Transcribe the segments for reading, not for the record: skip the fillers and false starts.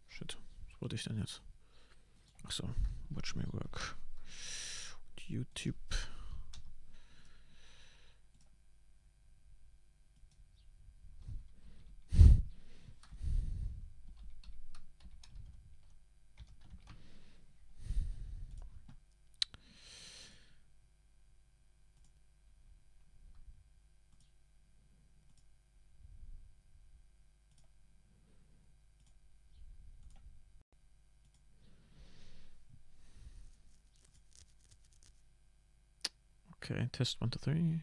Shit, was wollte ich denn jetzt? Achso, Watch Me Work. YouTube. Okay, test 1 to 3.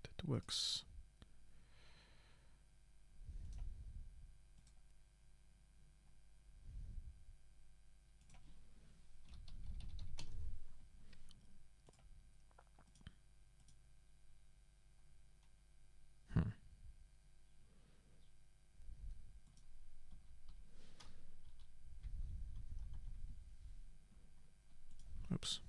That works. Oops.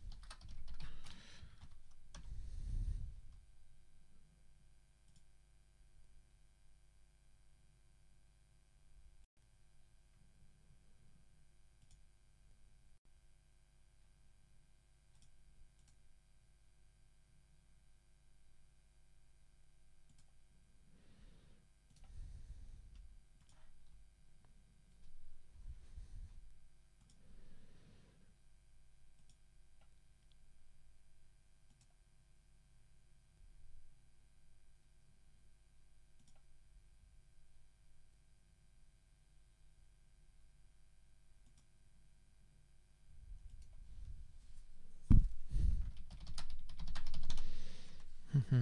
All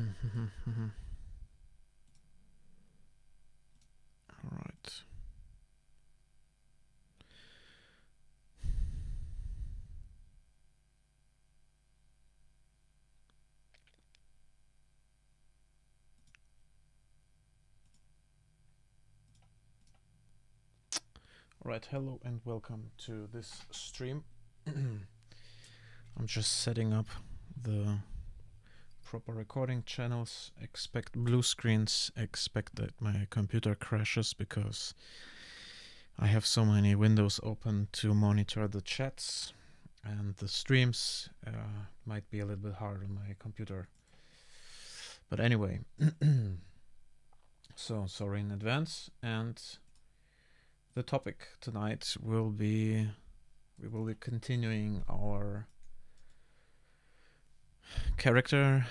right. Alright, hello and welcome to this stream. I'm just setting up the proper recording channels. Expect blue screens, expect that my computer crashes because I have so many windows open to monitor the chats, and the streams might be a little bit hard on my computer. But anyway, so sorry in advance. And the topic tonight will be, we will be continuing our character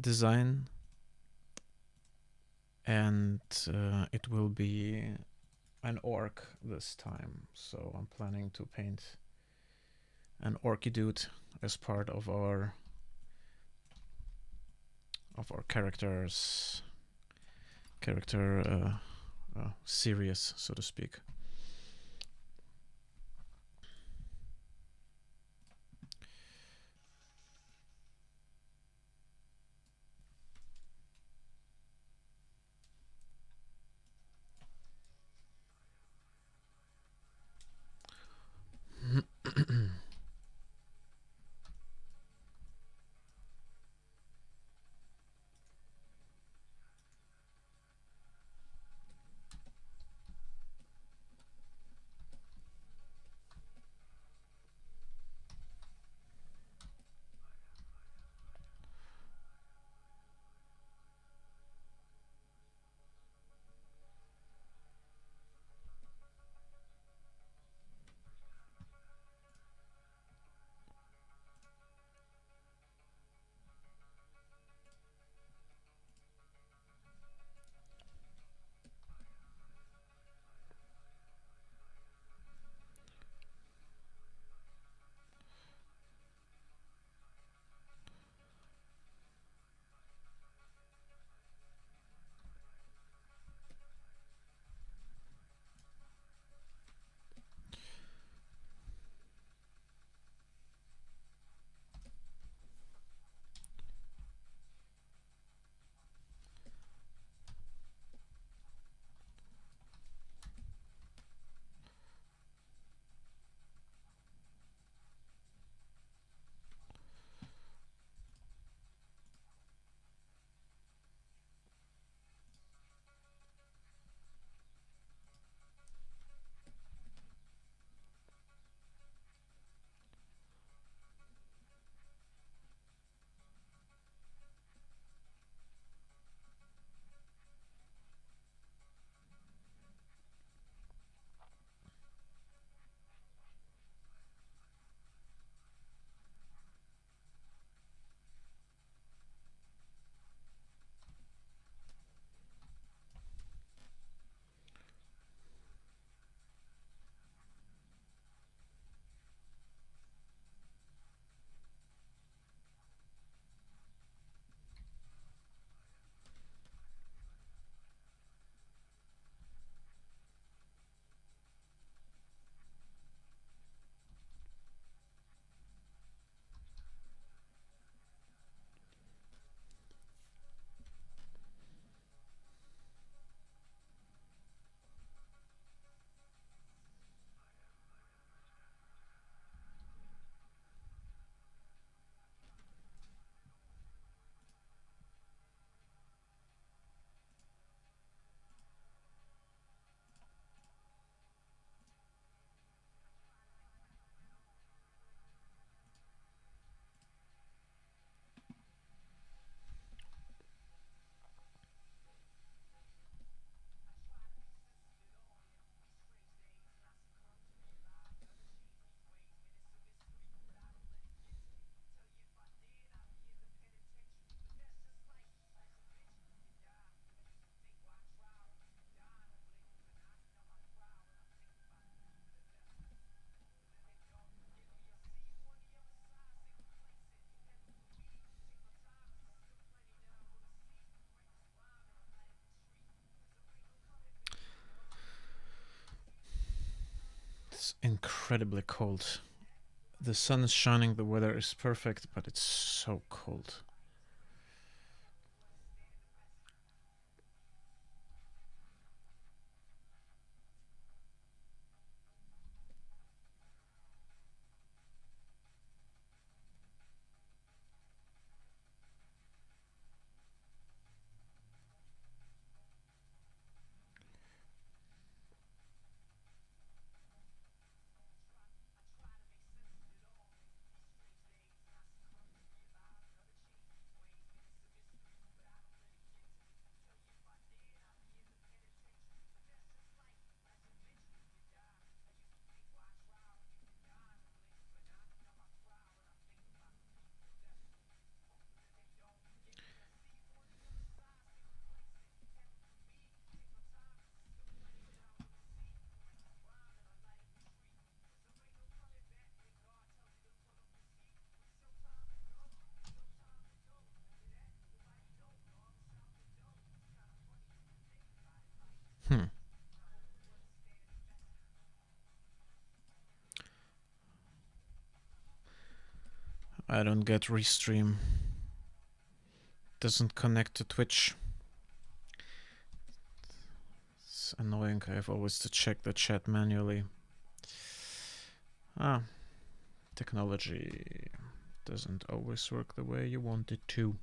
design, and it will be an orc this time. So I'm planning to paint an orky dude as part of our character series, so to speak. It's incredibly cold. The sun is shining, the weather is perfect, but it's so cold. Hmm. I don't get Restream. Doesn't connect to Twitch. It's annoying. I have always to check the chat manually. Technology doesn't always work the way you want it to.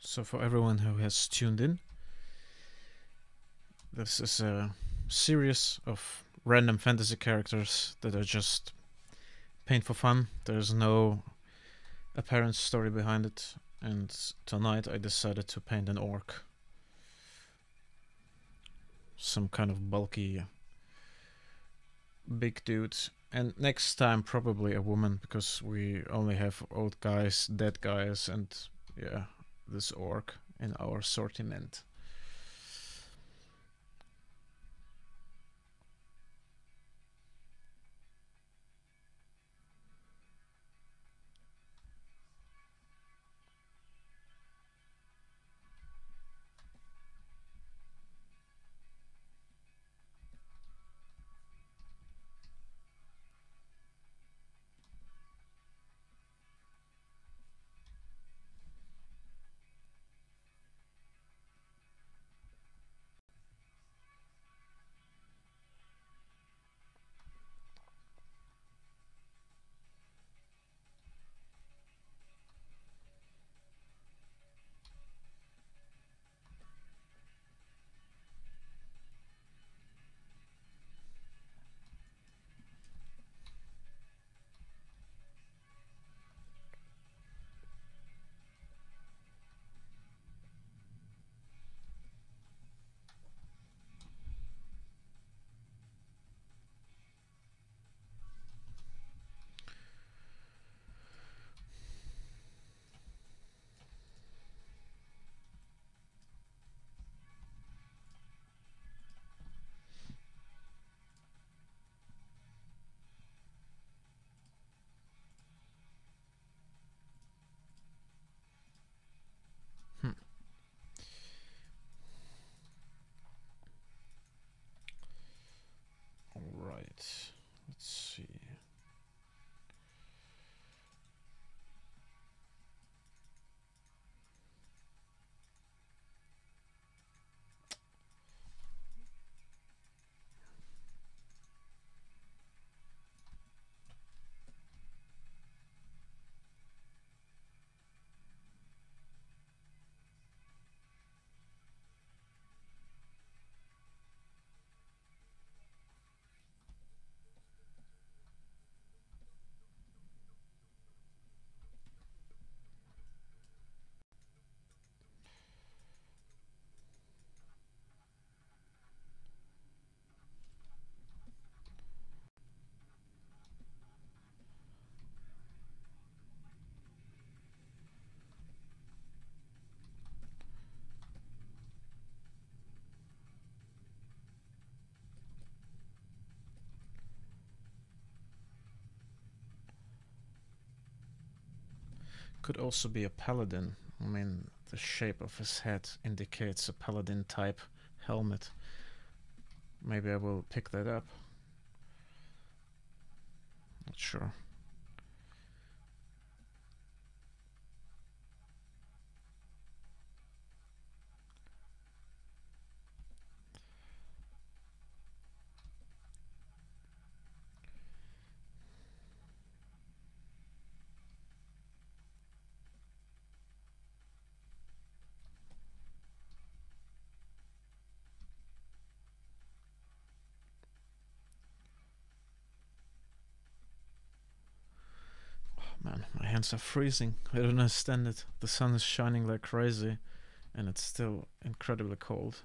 So for everyone who has tuned in, this is a series of random fantasy characters that are just paint for fun. There's no apparent story behind it, and tonight I decided to paint an orc. Some kind of bulky big dude. And next time probably a woman, because we only have old guys, dead guys, and yeah, this orc in our assortment. Could also be a paladin. I mean, the shape of his head indicates a paladin type helmet. Maybe I will pick that up. Not sure. Man, my hands are freezing. I don't understand it. The sun is shining like crazy, and it's still incredibly cold.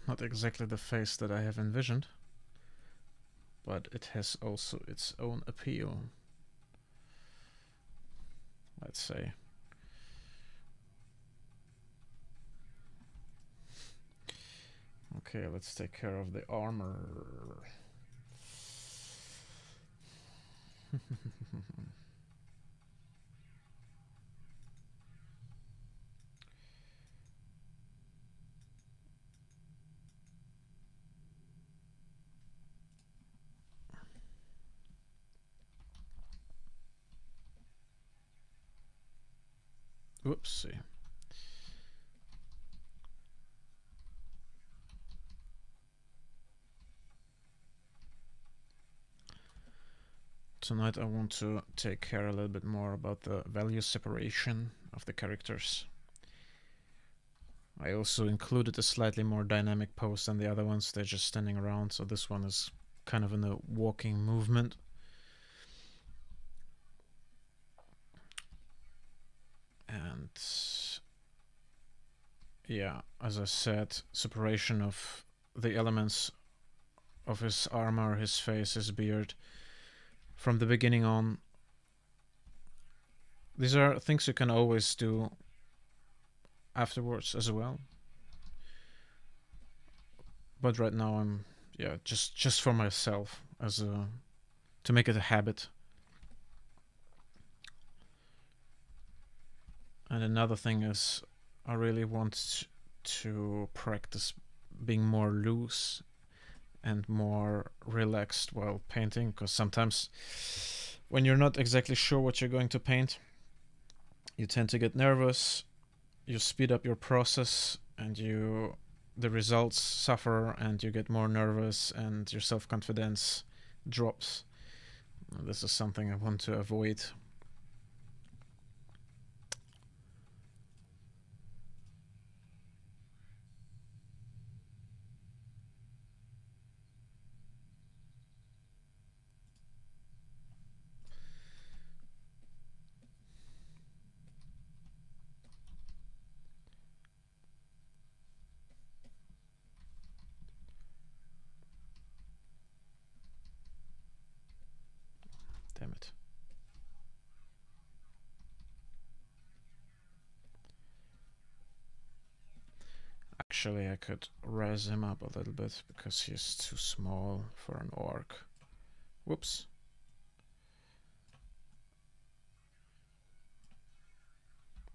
Not exactly the face that I have envisioned, but it has also its own appeal, let's say. Okay, let's take care of the armor. Whoopsie. Tonight I want to take care a little bit more about the value separation of the characters. I also included a slightly more dynamic pose than the other ones. They're just standing around, so this one is kind of in a walking movement. And yeah, as I said, separation of the elements of his armor, his face, his beard from the beginning on. These are things you can always do afterwards as well. But right now I'm just for myself, as a to make it a habit. And another thing is I really want to practice being more loose and more relaxed while painting, because sometimes when you're not exactly sure what you're going to paint, you tend to get nervous, you speed up your process, and the results suffer, and you get more nervous, and your self-confidence drops. This is something I want to avoid. Damn it. Actually, I could raise him up a little bit because he's too small for an orc. Whoops.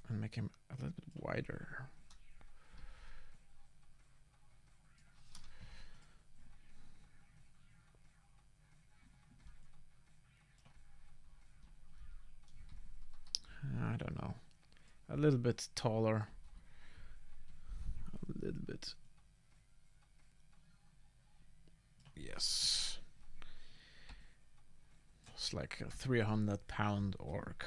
And make him a little bit wider. I don't know. A little bit taller. A little bit. Yes. It's like a 300-pound orc.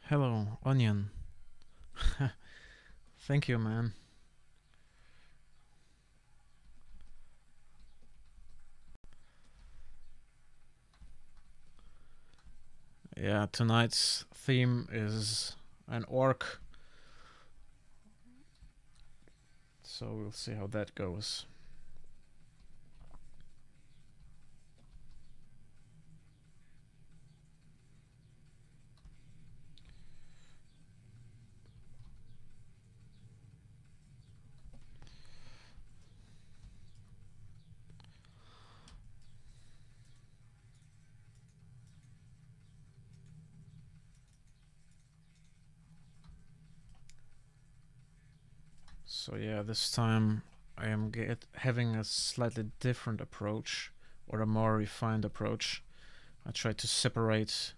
Hello, Onion. Thank you, man. Yeah, tonight's theme is an orc. So we'll see how that goes. So yeah, this time I am having a slightly different approach, or a more refined approach. I try to separate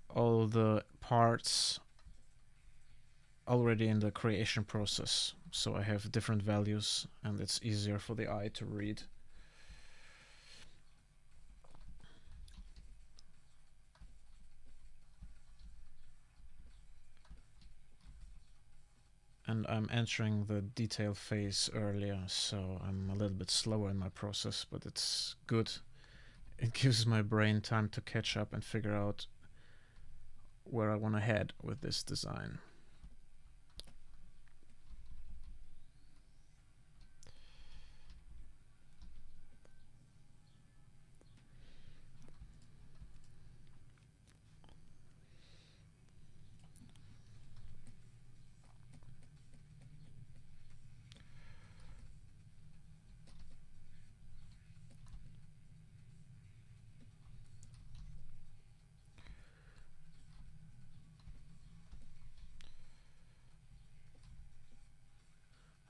all the parts already in the creation process, so I have different values and it's easier for the eye to read. And I'm entering the detail phase earlier, so I'm a little bit slower in my process, but it's good. It gives my brain time to catch up and figure out where I want to head with this design.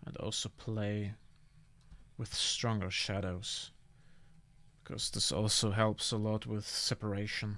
And also play with stronger shadows, because this also helps a lot with separation.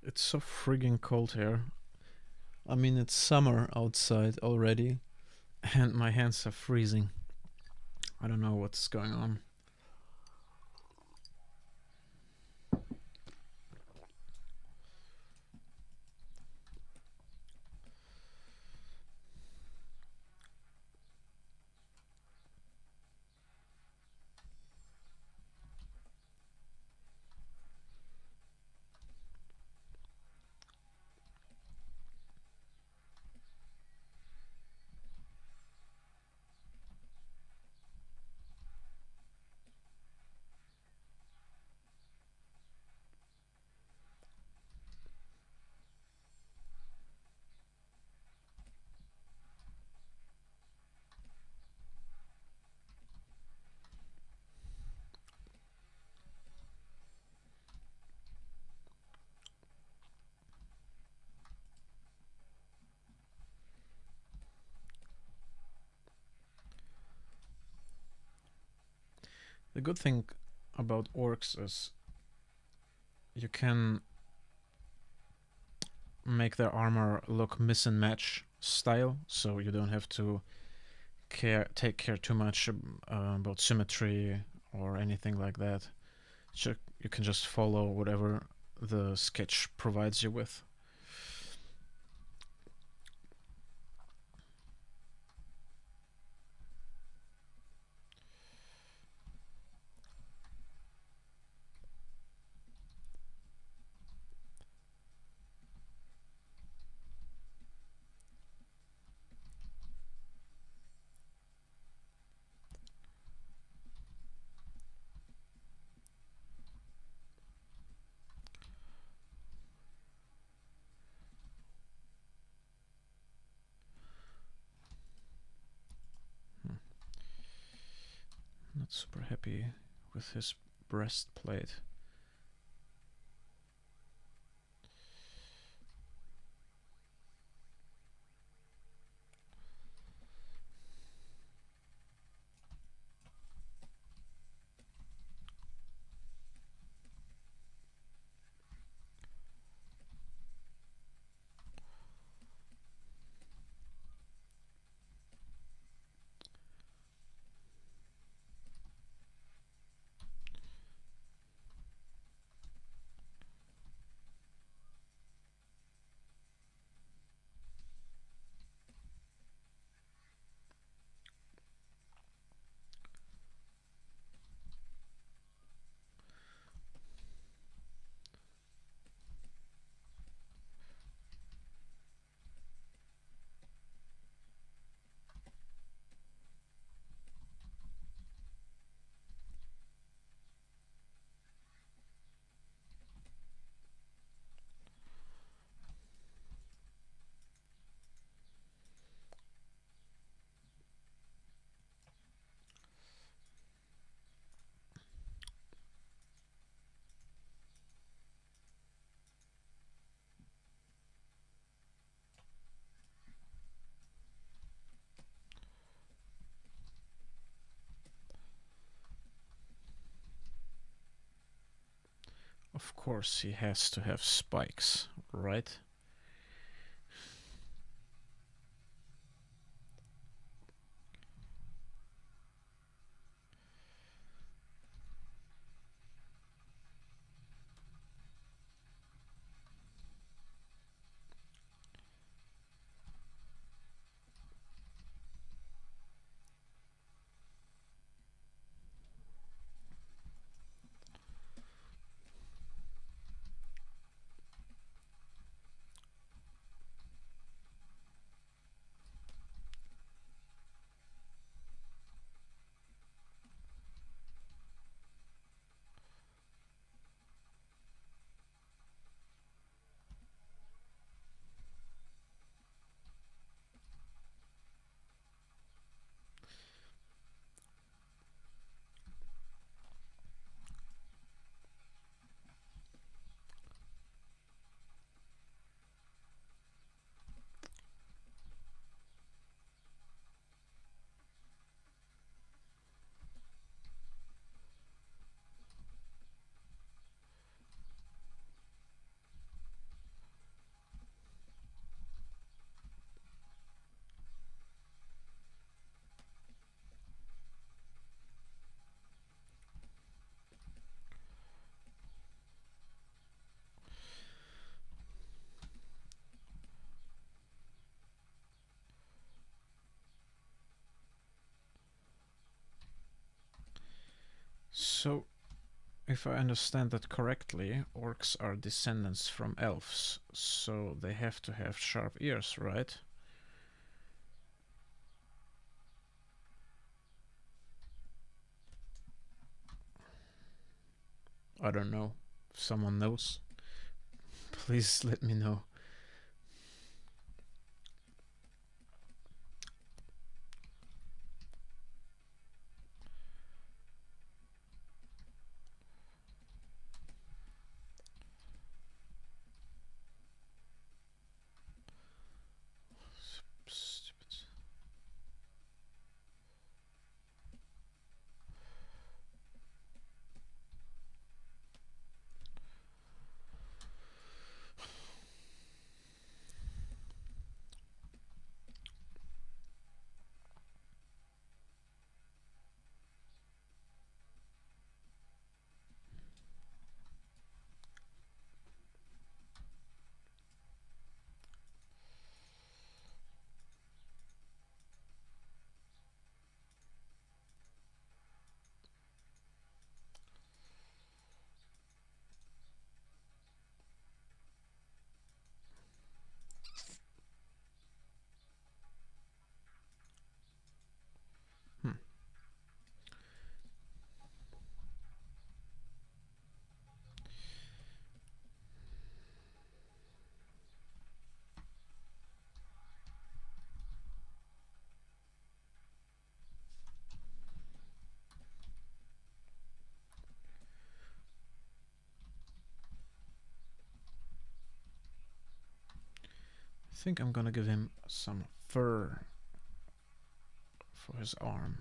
It's so frigging cold here. I mean, it's summer outside already, and my hands are freezing. I don't know what's going on. The good thing about orcs is you can make their armor look miss and match style, so you don't have to take care too much about symmetry or anything like that. You can just follow whatever the sketch provides you with. Not super happy with his breastplate. Of course he has to have spikes, right? So, if I understand that correctly, orcs are descendants from elves, so they have to have sharp ears, right? I don't know. If someone knows, please let me know. Stupid. I think I'm gonna give him some fur for his arm.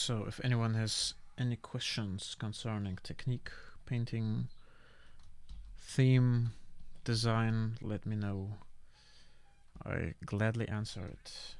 So if anyone has any questions concerning technique, painting, theme, design, let me know. I gladly answer it.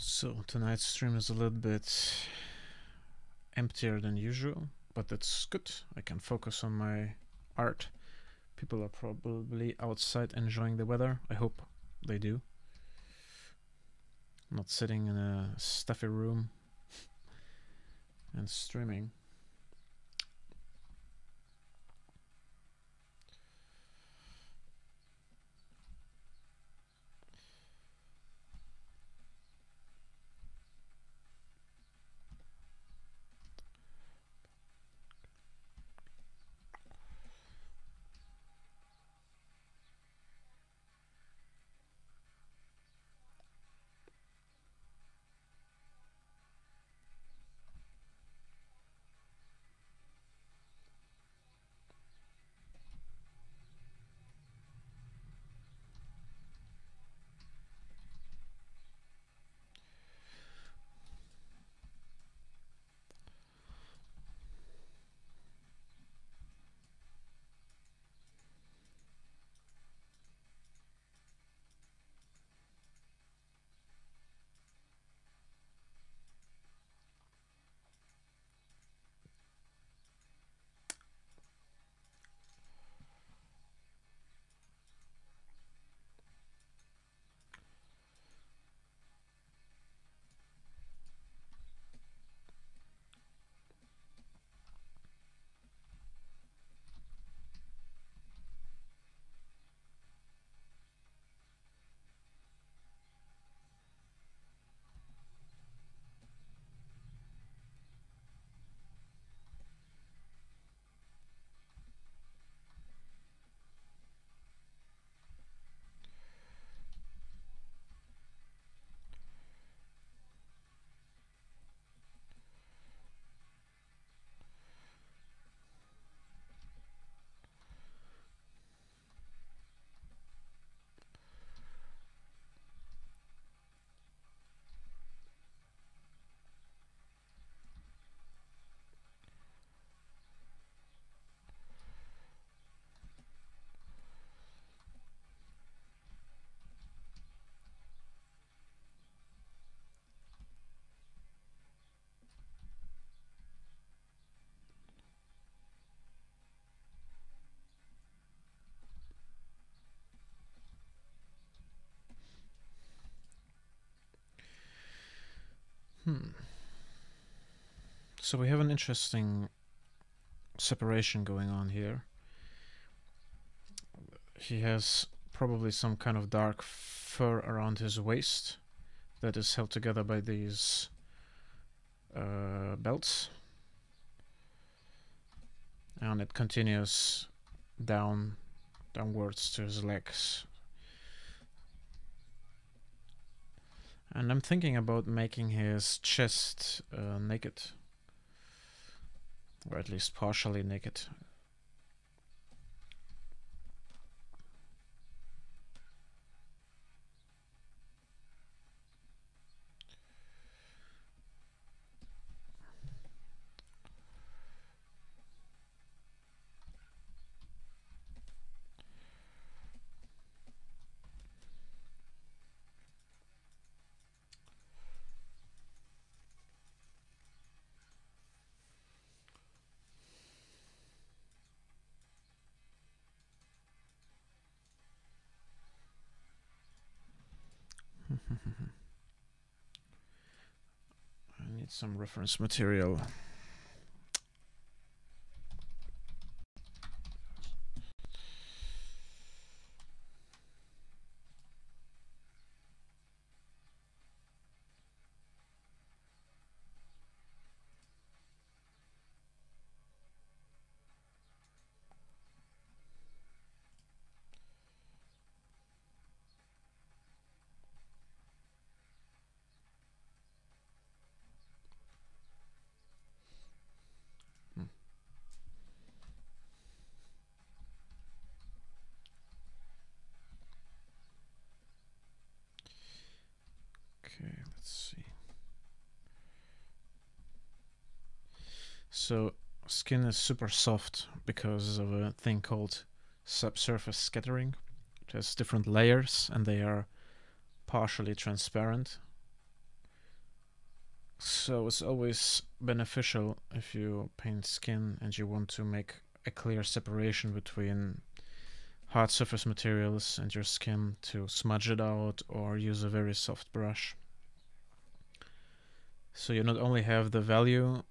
So tonight's stream is a little bit emptier than usual, but that's good. I can focus on my art. People are probably outside enjoying the weather. I hope they do. Not sitting in a stuffy room and streaming. So we have an interesting separation going on here. He has probably some kind of dark fur around his waist that is held together by these belts, and it continues downwards to his legs. And I'm thinking about making his chest naked, or at least partially naked. I need some reference material. Okay, let's see. So skin is super soft because of a thing called subsurface scattering. It has different layers and they are partially transparent. So it's always beneficial if you paint skin and you want to make a clear separation between hard surface materials and your skin, to smudge it out or use a very soft brush. So you not only have the value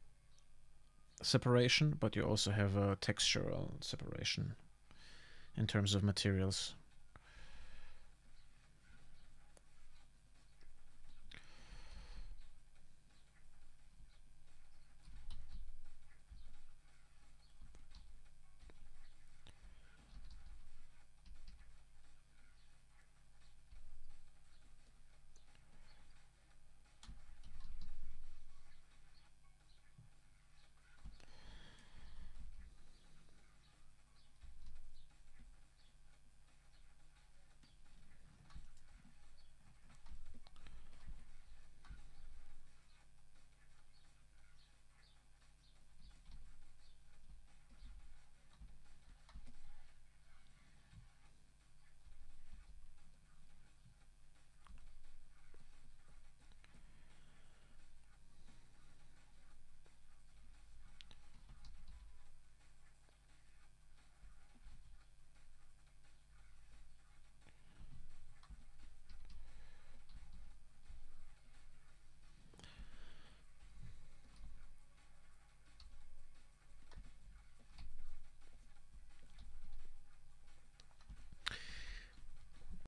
separation, but you also have a textural separation in terms of materials.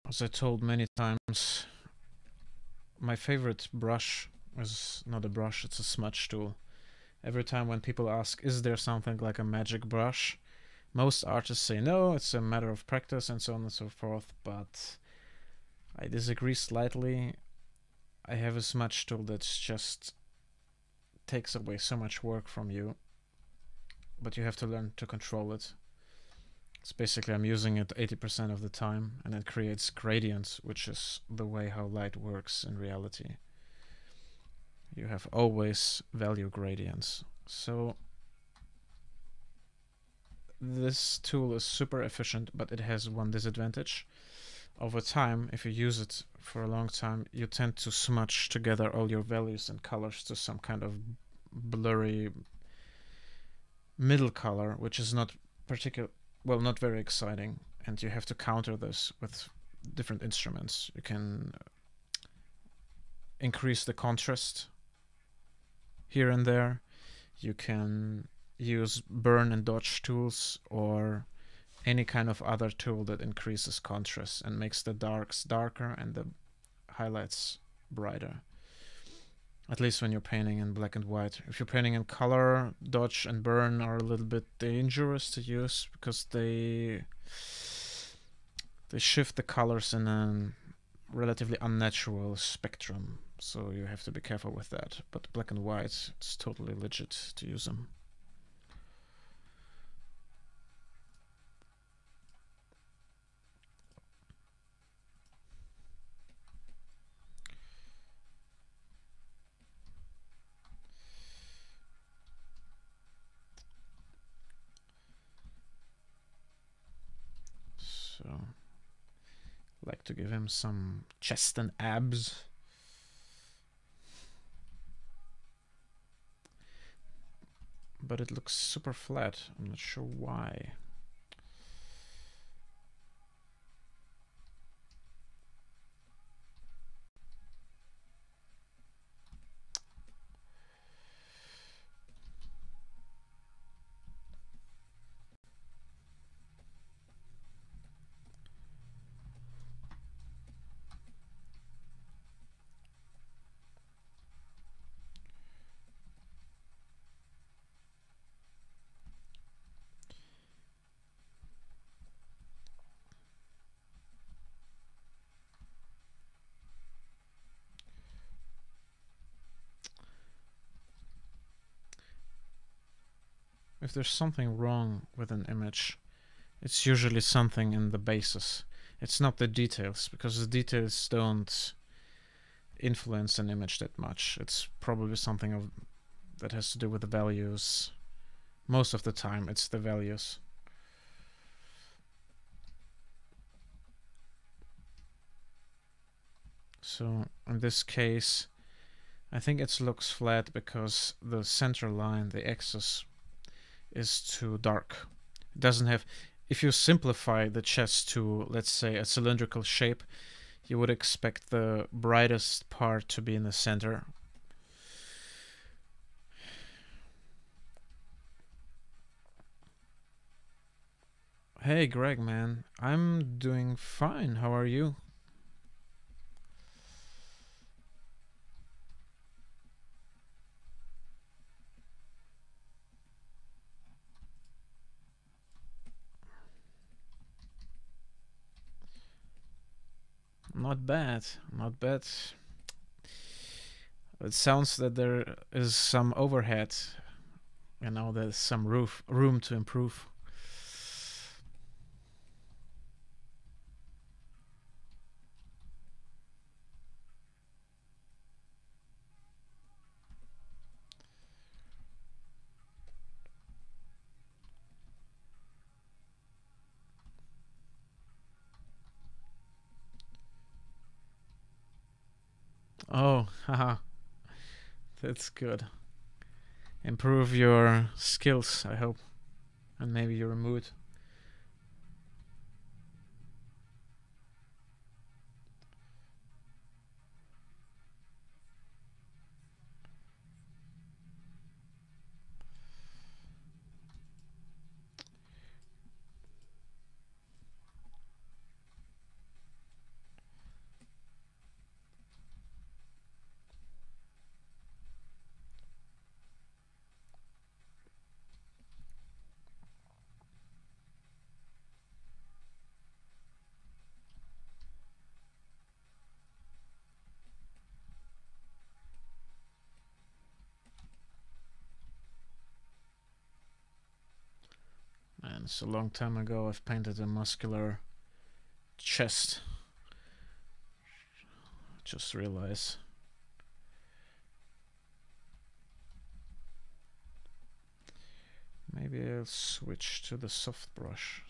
As I told many times, my favorite brush is not a brush, it's a smudge tool. Every time when people ask, is there something like a magic brush? Most artists say no, it's a matter of practice and so on and so forth, but I disagree slightly. I have a smudge tool that just takes away so much work from you, but you have to learn to control it. It's basically I'm using it 80% of the time, and it creates gradients, which is the way how light works in reality. You have always value gradients. So this tool is super efficient, but it has one disadvantage. Over time, if you use it for a long time, you tend to smudge together all your values and colors to some kind of blurry middle color, which is not not very exciting, and you have to counter this with different instruments. You can increase the contrast here and there. you can use burn and dodge tools or any kind of other tool that increases contrast and makes the darks darker and the highlights brighter. At least when you're painting in black and white. If you're painting in color, dodge and burn are a little bit dangerous to use because they shift the colors in a relatively unnatural spectrum. So you have to be careful with that. But black and white, it's totally legit to use them. So, like to give him some chest and abs. But it looks super flat. I'm not sure why. If there's something wrong with an image, it's usually something in the basis. It's not the details, because the details don't influence an image that much. It's probably something that has to do with the values. Most of the time, it's the values. So in this case, I think it looks flat because the center line, the axis, is too dark. It doesn't have... If you simplify the chest to, let's say, a cylindrical shape, you would expect the brightest part to be in the center. Hey Greg, man, I'm doing fine. How are you? Not bad, not bad. It sounds that there is some overhead. You know, there's some room to improve. Oh, haha. That's good. Improve your skills, I hope. And maybe your mood. And it's a long time ago I've painted a muscular chest. Just realize. Maybe I'll switch to the soft brush.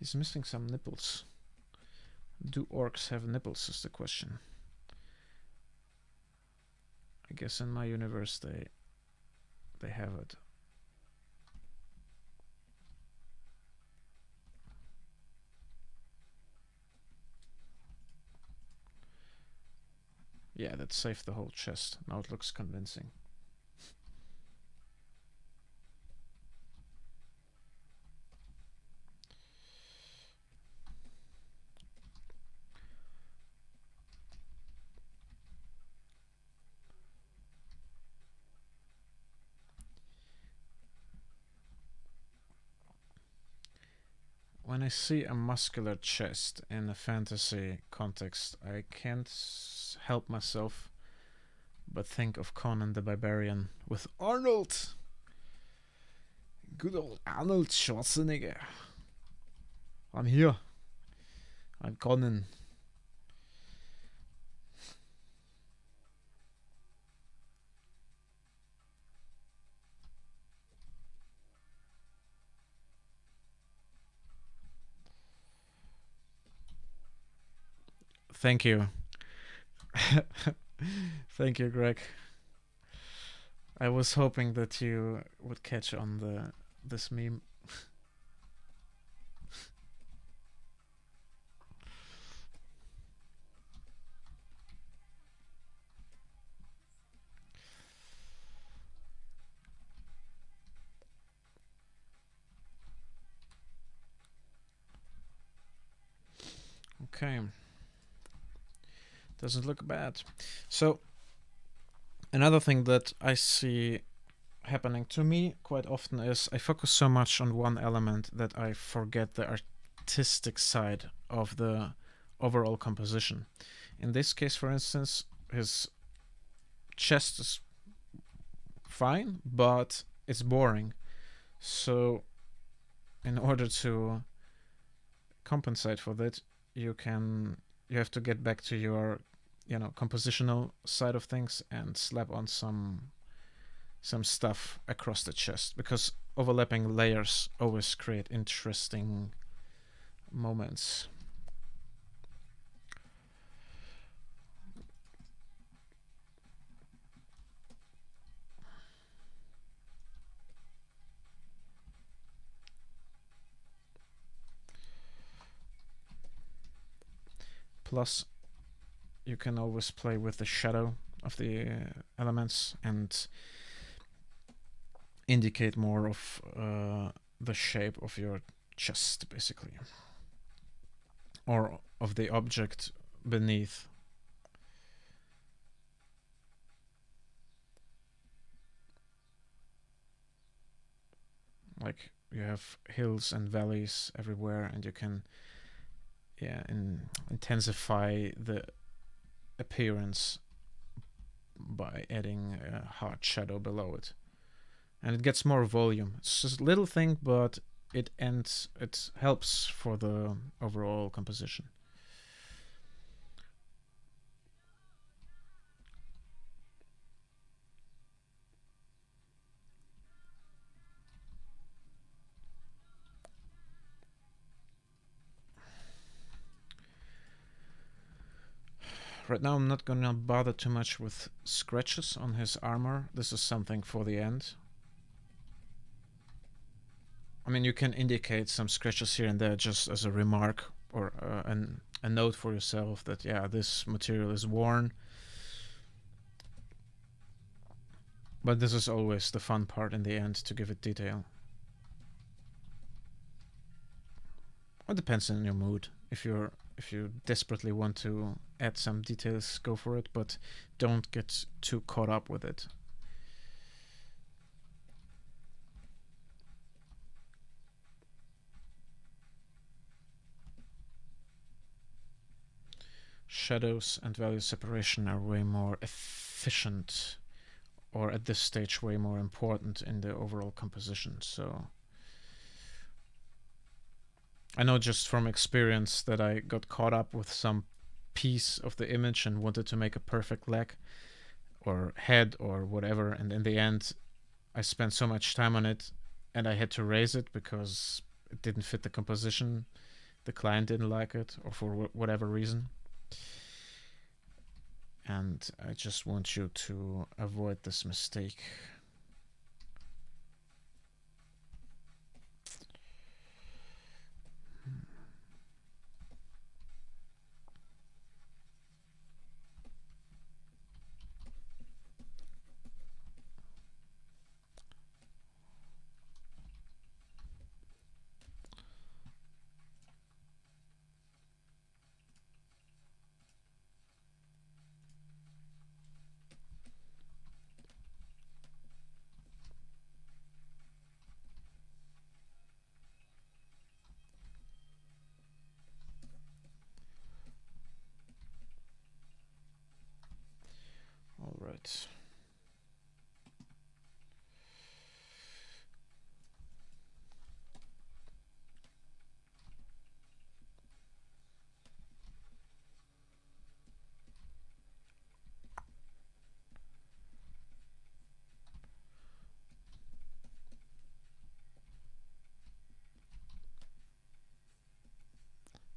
He's missing some nipples. Do orcs have nipples is the question. I guess in my universe they have it. Yeah, that saved the whole chest. Now it looks convincing. When I see a muscular chest in a fantasy context, I can't help myself but think of Conan the Barbarian with Arnold. Good old Arnold Schwarzenegger. I'm here. I'm Conan. Thank you. Thank you, Greg. I was hoping that you would catch on this meme. Okay. Doesn't look bad. So another thing that I see happening to me quite often is I focus so much on one element that I forget the artistic side of the overall composition. In this case, for instance, his chest is fine, but it's boring. So in order to compensate for that, you have to get back to your compositional side of things and slap on some stuff across the chest, because overlapping layers always create interesting moments. Plus, you can always play with the shadow of the elements and indicate more of the shape of your chest, basically, or of the object beneath. Like you have hills and valleys everywhere, and you can intensify the appearance by adding a hard shadow below it, and it gets more volume. It's just a little thing, but it helps for the overall composition. Right now I'm not gonna bother too much with scratches on his armor. This is something for the end. I mean, you can indicate some scratches here and there just as a remark or a note for yourself that, yeah, this material is worn. But this is always the fun part in the end, to give it detail. It depends on your mood. If you desperately want to add some details, go for it, but don't get too caught up with it. Shadows and value separation are way more efficient, or at this stage way more important in the overall composition. So I know just from experience that I got caught up with some piece of the image and wanted to make a perfect leg or head or whatever, and in the end I spent so much time on it and I had to raise it because it didn't fit the composition, the client didn't like it, or for whatever reason. And I just want you to avoid this mistake. All right.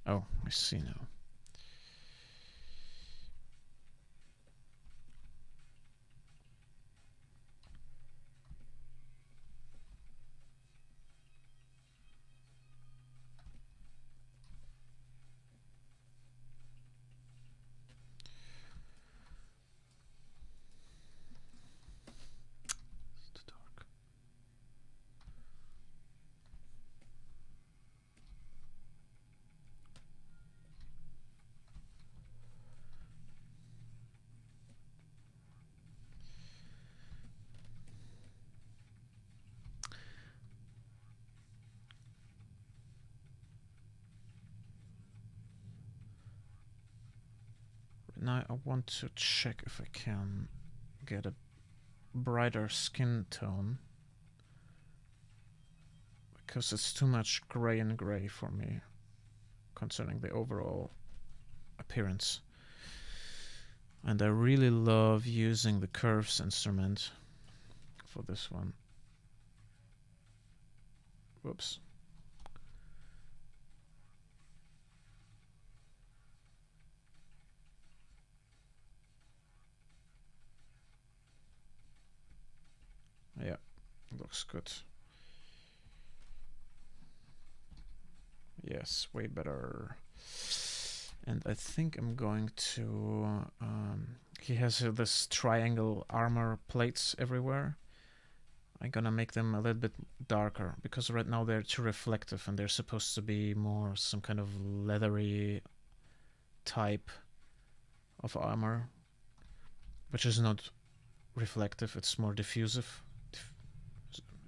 Oh, I see now. It's too dark. Now I want to check if I can get a brighter skin tone, because it's too much gray and gray for me concerning the overall appearance. And I really love using the curves instrument for this one. Whoops. Yeah, looks good. Yes, way better. And I think I'm going to... he has this triangle armor plates everywhere. I'm gonna make them a little bit darker, because right now they're too reflective and they're supposed to be more some kind of leathery type of armor, which is not reflective, it's more diffusive.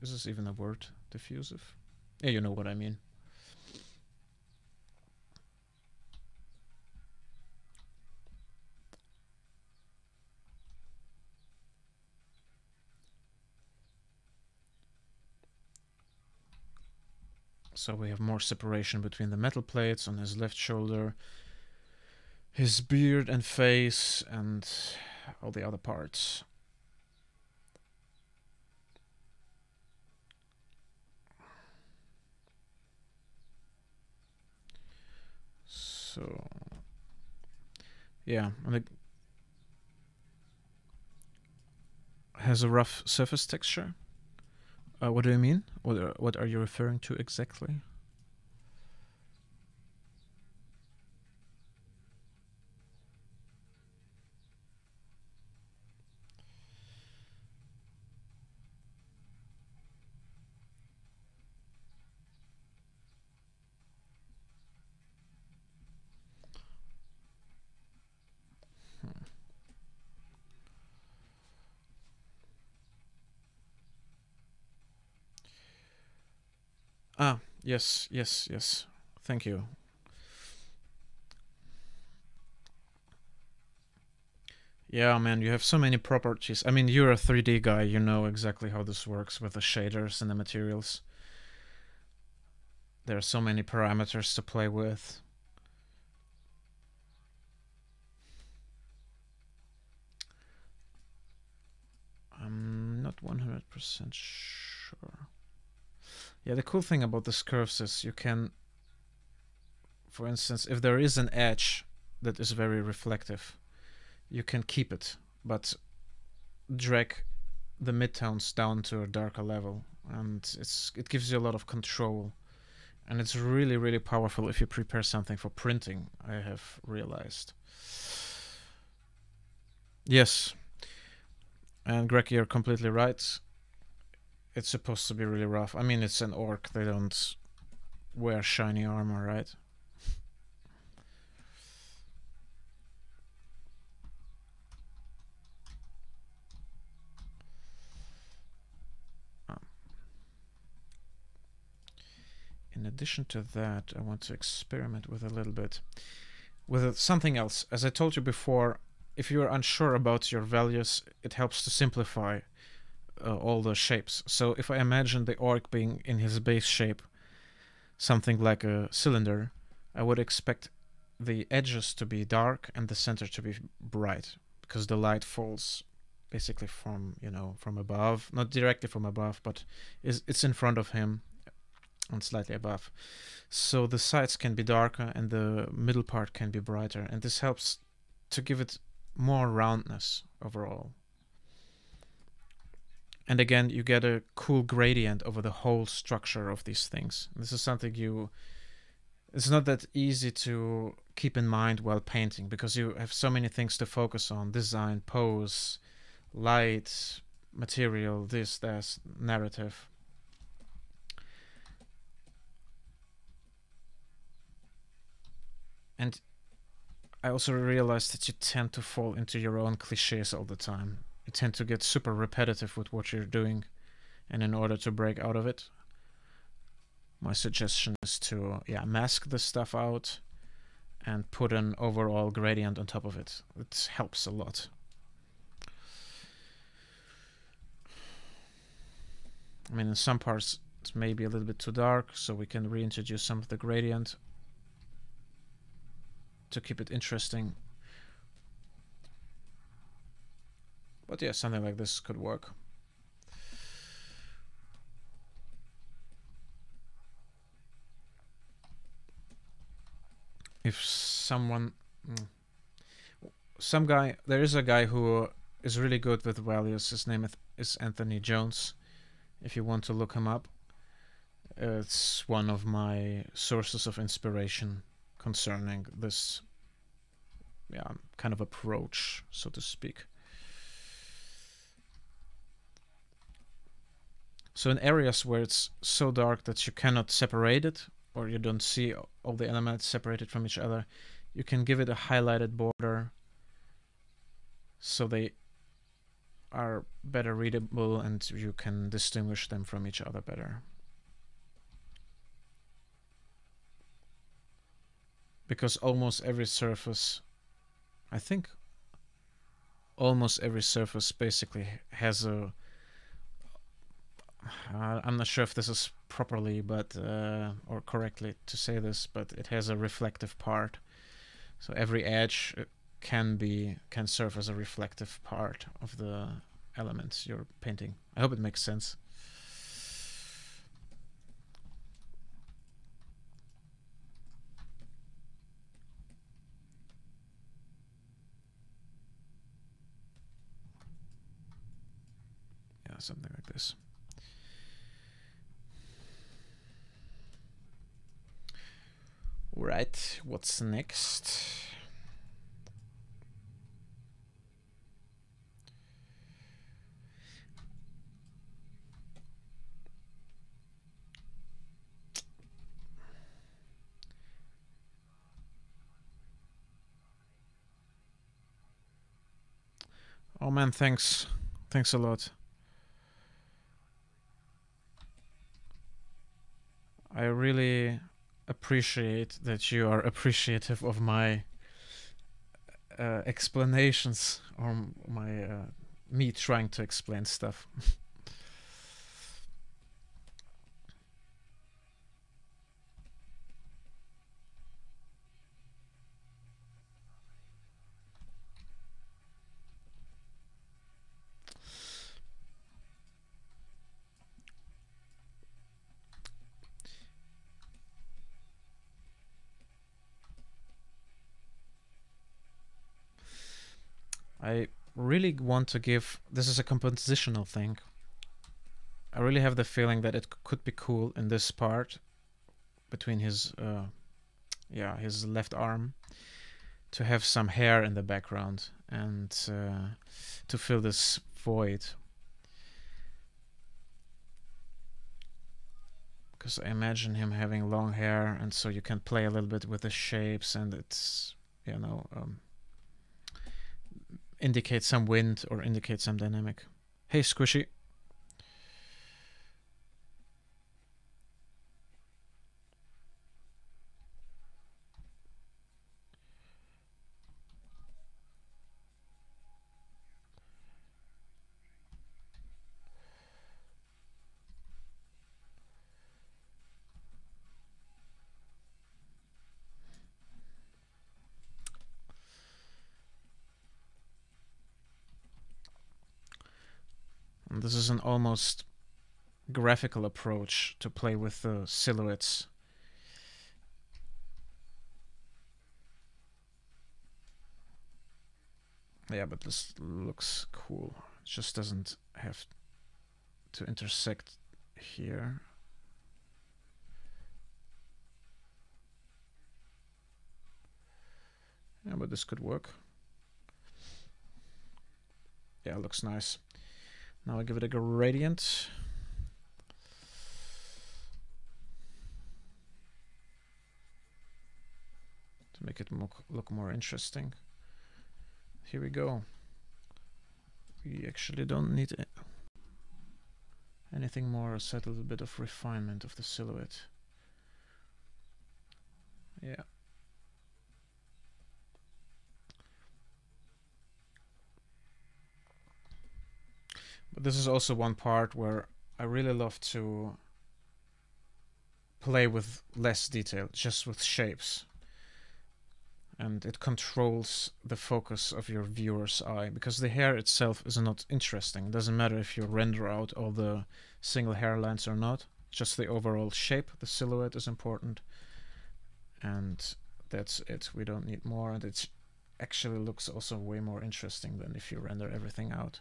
Is this even a word? Diffusive? Yeah, you know what I mean. So we have more separation between the metal plates on his left shoulder, his beard and face, and all the other parts. So, yeah, and it has a rough surface texture. What do you mean? What are you referring to exactly? Ah, yes, yes, yes. Thank you. Yeah, man, you have so many properties. I mean, you're a 3D guy, you know exactly how this works with the shaders and the materials. There are so many parameters to play with. I'm not 100% sure. Yeah, the cool thing about this curves is you can for instance, if there is an edge that is very reflective, you can keep it, but drag the midtones down to a darker level, and it gives you a lot of control, and it's really, really powerful if you prepare something for printing, I have realized. Yes, and Greg, you're completely right. It's supposed to be really rough. I mean, it's an orc, they don't wear shiny armor, right? In addition to that, I want to experiment with a little bit with something else. As I told you before, if you're unsure about your values, it helps to simplify all the shapes. So if I imagine the orc being in his base shape, something like a cylinder, I would expect the edges to be dark and the center to be bright, because the light falls basically from, from above, not directly from above, but it's in front of him and slightly above. So the sides can be darker and the middle part can be brighter, and this helps to give it more roundness overall. And again, you get a cool gradient over the whole structure of these things. This is something it's not that easy to keep in mind while painting, because you have so many things to focus on: design, pose, light, material, this, that, narrative. And I also realized that you tend to fall into your own cliches all the time. You tend to get super repetitive with what you're doing, and in order to break out of it, my suggestion is to mask the stuff out and put an overall gradient on top of it. It helps a lot. I mean, in some parts it's maybe a little bit too dark, so we can reintroduce some of the gradient to keep it interesting. But yeah, something like this could work. If someone, there is a guy who is really good with values. His name is Anthony Jones. If you want to look him up, it's one of my sources of inspiration concerning this kind of approach, so to speak. So in areas where it's so dark that you cannot separate it, or you don't see all the elements separated from each other, you can give it a highlighted border so they are better readable and you can distinguish them from each other better. Because almost every surface, I think almost every surface basically has a, I'm not sure if this is properly but or correctly to say this, but it has a reflective part. So every edge can serve as a reflective part of the elements you're painting. I hope it makes sense. Yeah, something like this. Right, what's next? Oh man, thanks. Thanks a lot. I really appreciate that you are appreciative of my explanations, or my me trying to explain stuff. really want to give, this is a compositional thing. I really have the feeling that it could be cool in this part between his his left arm to have some hair in the background and to fill this void. Because I imagine him having long hair, and so you can play a little bit with the shapes, and it's, you know, indicate some wind or indicate some dynamic. Hey, Squishy. And this is an almost graphical approach to play with the silhouettes. Yeah, but this looks cool. It just doesn't have to intersect here. Yeah, but this could work. Yeah, it looks nice. Now I give it a gradient. To make it look more interesting. Here we go. We actually don't need anything more except a little bit of refinement of the silhouette. Yeah. But this is also one part where I really love to play with less detail, just with shapes. And it controls the focus of your viewer's eye, because the hair itself is not interesting. It doesn't matter if you render out all the single hairlines or not. Just the overall shape, the silhouette is important. And that's it. We don't need more. And it actually looks also way more interesting than if you render everything out.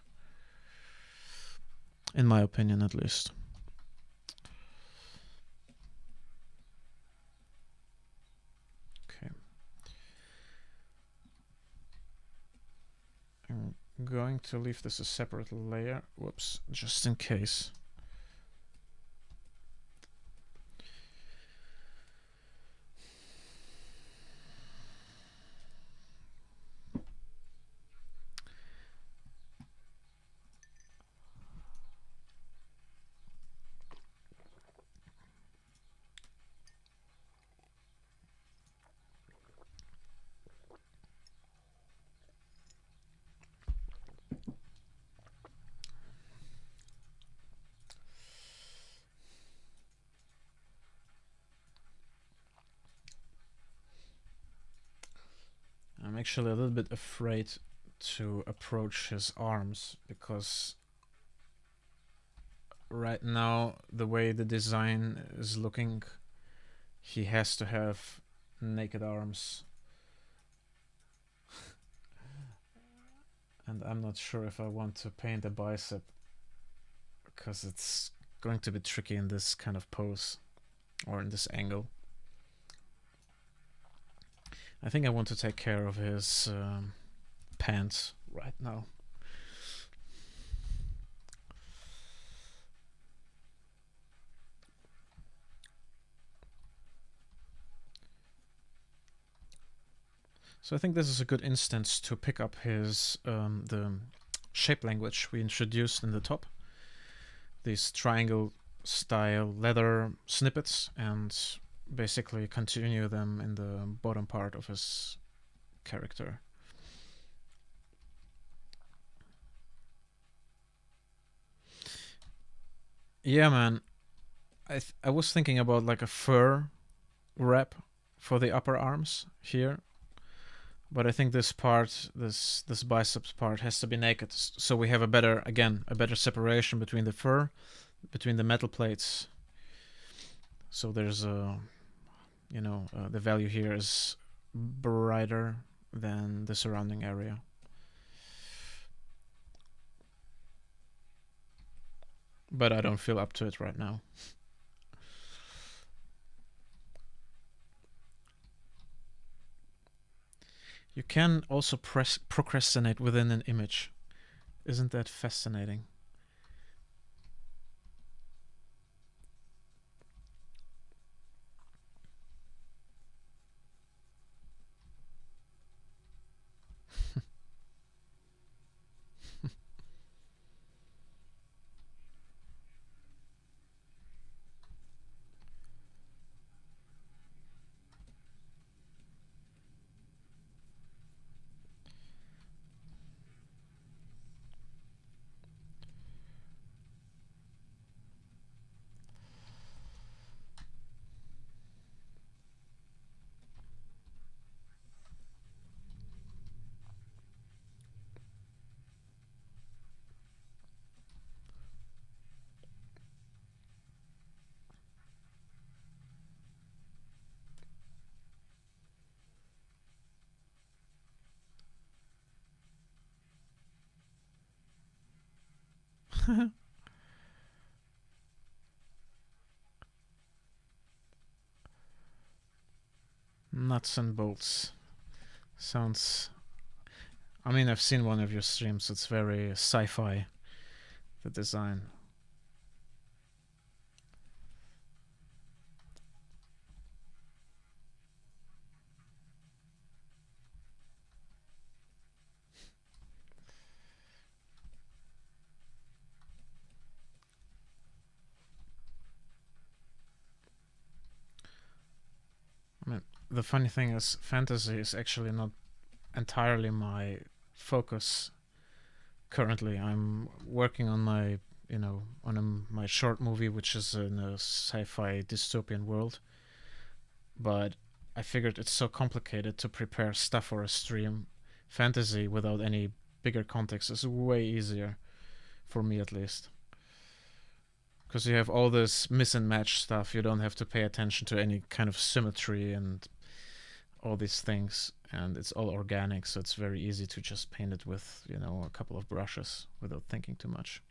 In my opinion, at least. Okay. I'm going to leave this a separate layer. Whoops, just in case. I'm actually a little bit afraid to approach his arms, because right now the way the design is looking, he has to have naked arms. And I'm not sure if I want to paint a bicep, because it's going to be tricky in this kind of pose or in this angle. I think I want to take care of his pants right now. So I think this is a good instance to pick up his the shape language we introduced in the top. These triangle style leather snippets, and basically continue them in the bottom part of his character. Yeah, man. I was thinking about like a fur wrap for the upper arms here, but I think this part, this biceps part, has to be naked, so we have a better separation between the fur, between the metal plates. So there's a, you know, the value here is brighter than the surrounding area. but I don't feel up to it right now. You can also procrastinate within an image. Isn't that fascinating? Nuts and bolts. Sounds... I mean, I've seen one of your streams. It's very sci-fi, the design. I mean, the funny thing is, fantasy is actually not entirely my focus currently. I'm working on my, my short movie, which is in a sci-fi dystopian world. But I figured it's so complicated to prepare stuff for a stream. Fantasy without any bigger context is way easier, for me at least. Because you have all this miss and match stuff. You don't have to pay attention to any kind of symmetry and all these things. And it's all organic, so it's very easy to just paint it with, a couple of brushes without thinking too much.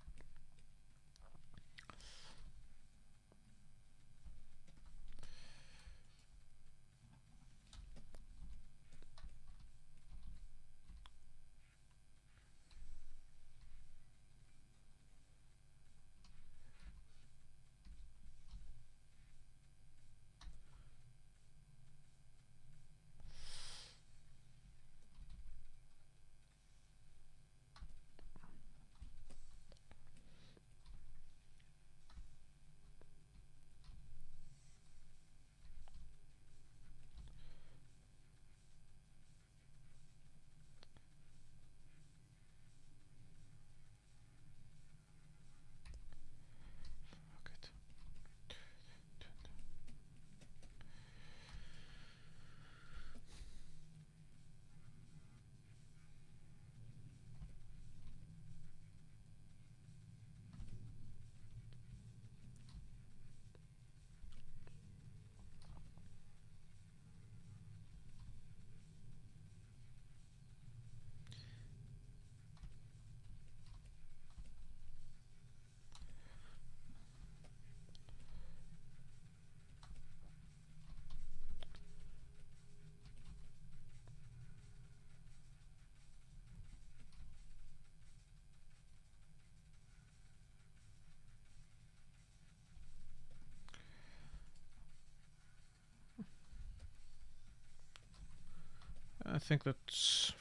I think that's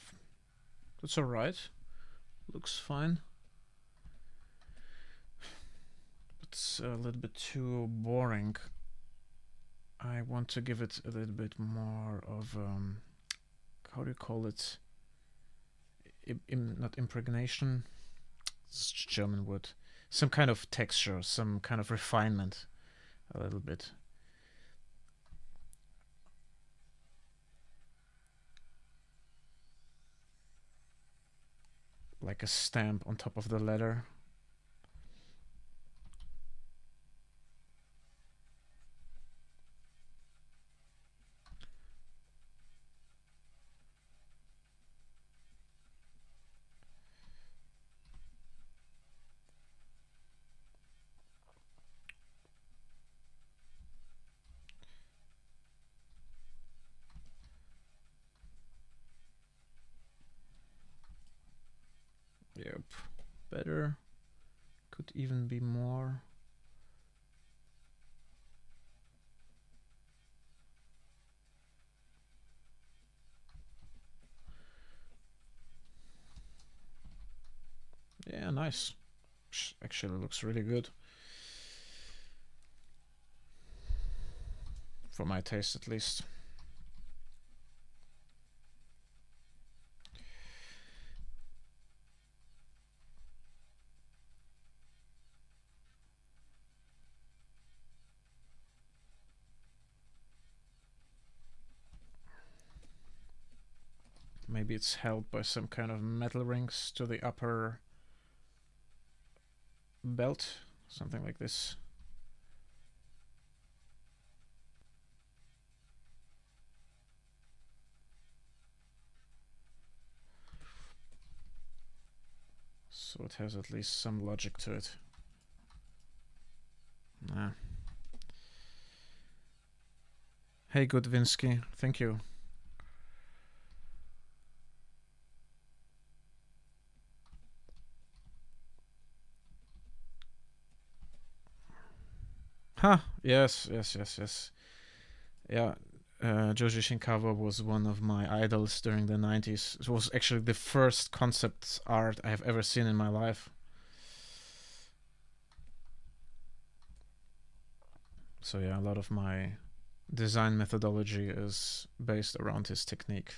alright. Looks fine. It's a little bit too boring. I want to give it a little bit more of how do you call it? Not impregnation. It's a German word. Some kind of texture, some kind of refinement, a little bit. Like a stamp on top of the letter. better. Could even be more. Yeah, nice. Actually looks really good. For my taste, at least. Maybe it's held by some kind of metal rings to the upper belt, something like this. So it has at least some logic to it. Nah. Hey, Goodvinsky, thank you. Huh, yes. Yeah, Joji Shinkawa was one of my idols during the 90s. It was actually the first concept art I have ever seen in my life. So yeah, a lot of my design methodology is based around his technique.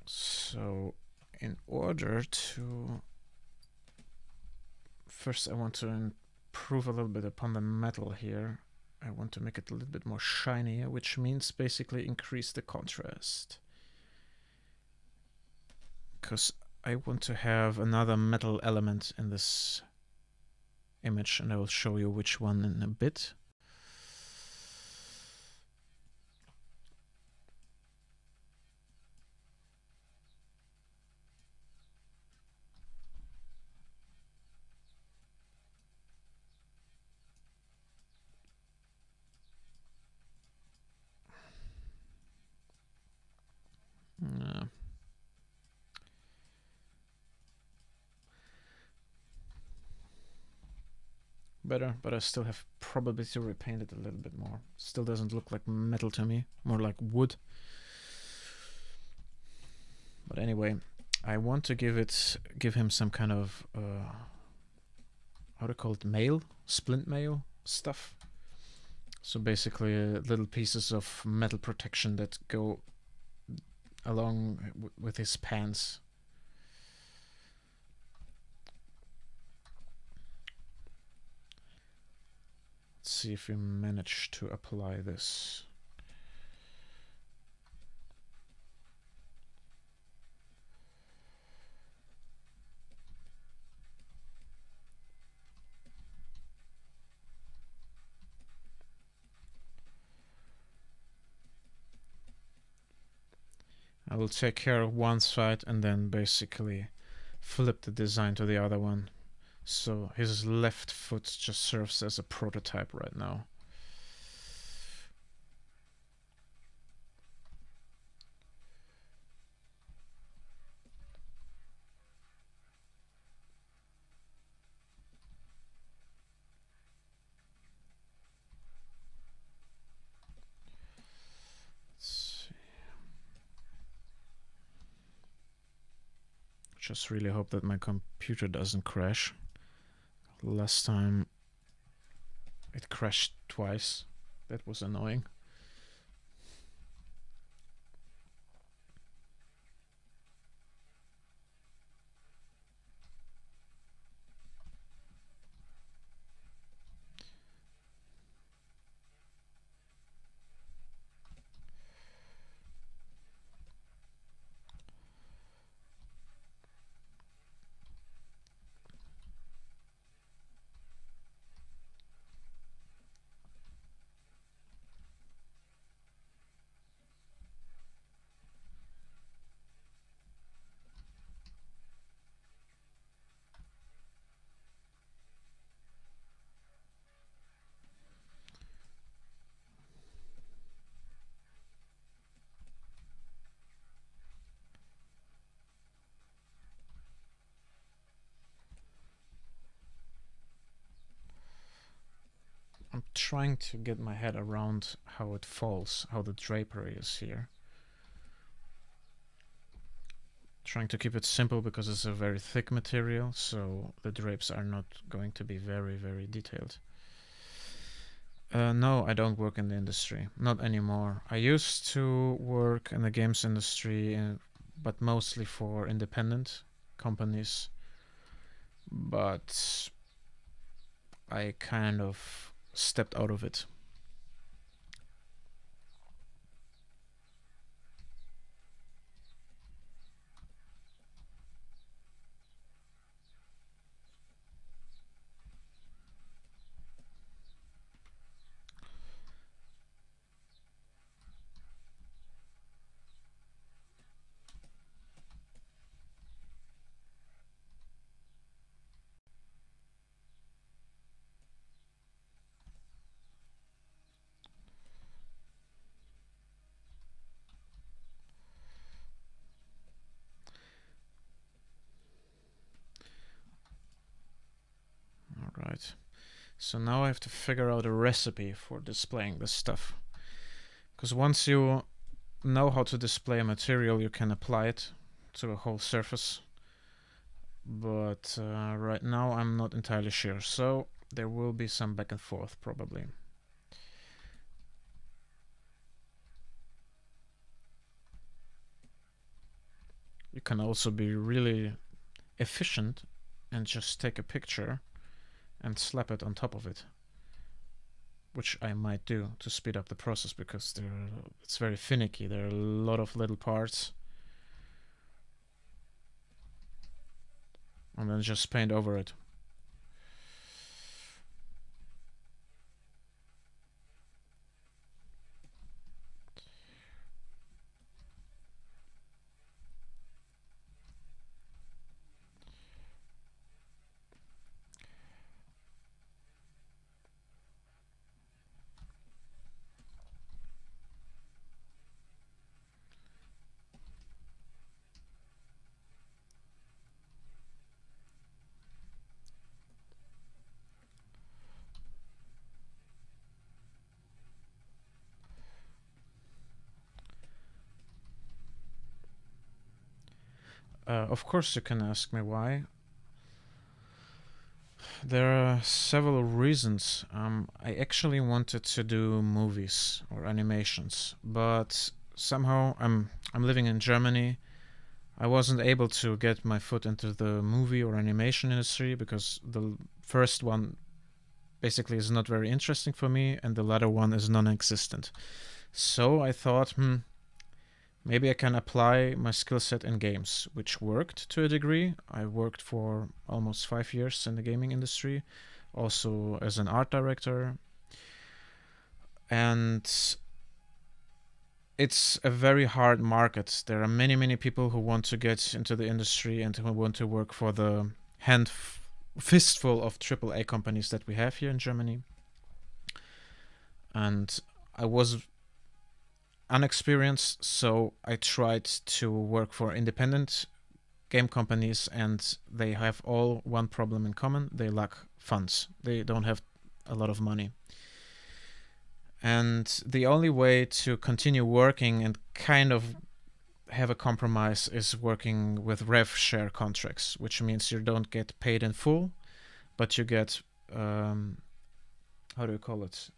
So in order to... First I want to improve a little bit upon the metal here. I want to make it a little bit more shinier, which means basically increase the contrast. Because I want to have another metal element in this image, and I will show you which one in a bit. Better, but I still have probably to repaint it a little bit more. Still doesn't look like metal to me, more like wood. But anyway, I want to give him some kind of how to call it, mail, splint mail stuff. So basically, little pieces of metal protection that go along with his pants. Let's see if we manage to apply this. I will take care of one side and then basically flip the design to the other one. So his left foot just serves as a prototype right now. Just really hope that my computer doesn't crash. Last time it crashed twice. That was annoying. trying to get my head around how it falls, how the drapery is here. Trying to keep it simple because it's a very thick material, so the drapes are not going to be very, very detailed. No, I don't work in the industry. Not anymore. I used to work in the games industry, but mostly for independent companies. But I kind of stepped out of it. Alright, so now I have to figure out a recipe for displaying this stuff. Because once you know how to display a material, you can apply it to a whole surface. But right now I'm not entirely sure, so there will be some back and forth probably. You can also be really efficient and just take a picture and slap it on top of it, which I might do to speed up the process because it's very finicky. There are a lot of little parts. And then just paint over it. Of course you can ask me why. There are several reasons. I actually wanted to do movies or animations, but somehow I'm living in Germany. I wasn't able to get my foot into the movie or animation industry because the first one basically is not very interesting for me and the latter one is non-existent. So I thought, maybe I can apply my skill set in games, which worked to a degree. I worked for almost 5 years in the gaming industry, also as an art director. And it's a very hard market. There are many, many people who want to get into the industry and who want to work for the fistful of AAA companies that we have here in Germany. And I was unexperienced, so I tried to work for independent game companies, and they have all one problem in common: they lack funds. They don't have a lot of money. And the only way to continue working and kind of have a compromise is working with rev share contracts, which means you don't get paid in full, but you get, how do you call it?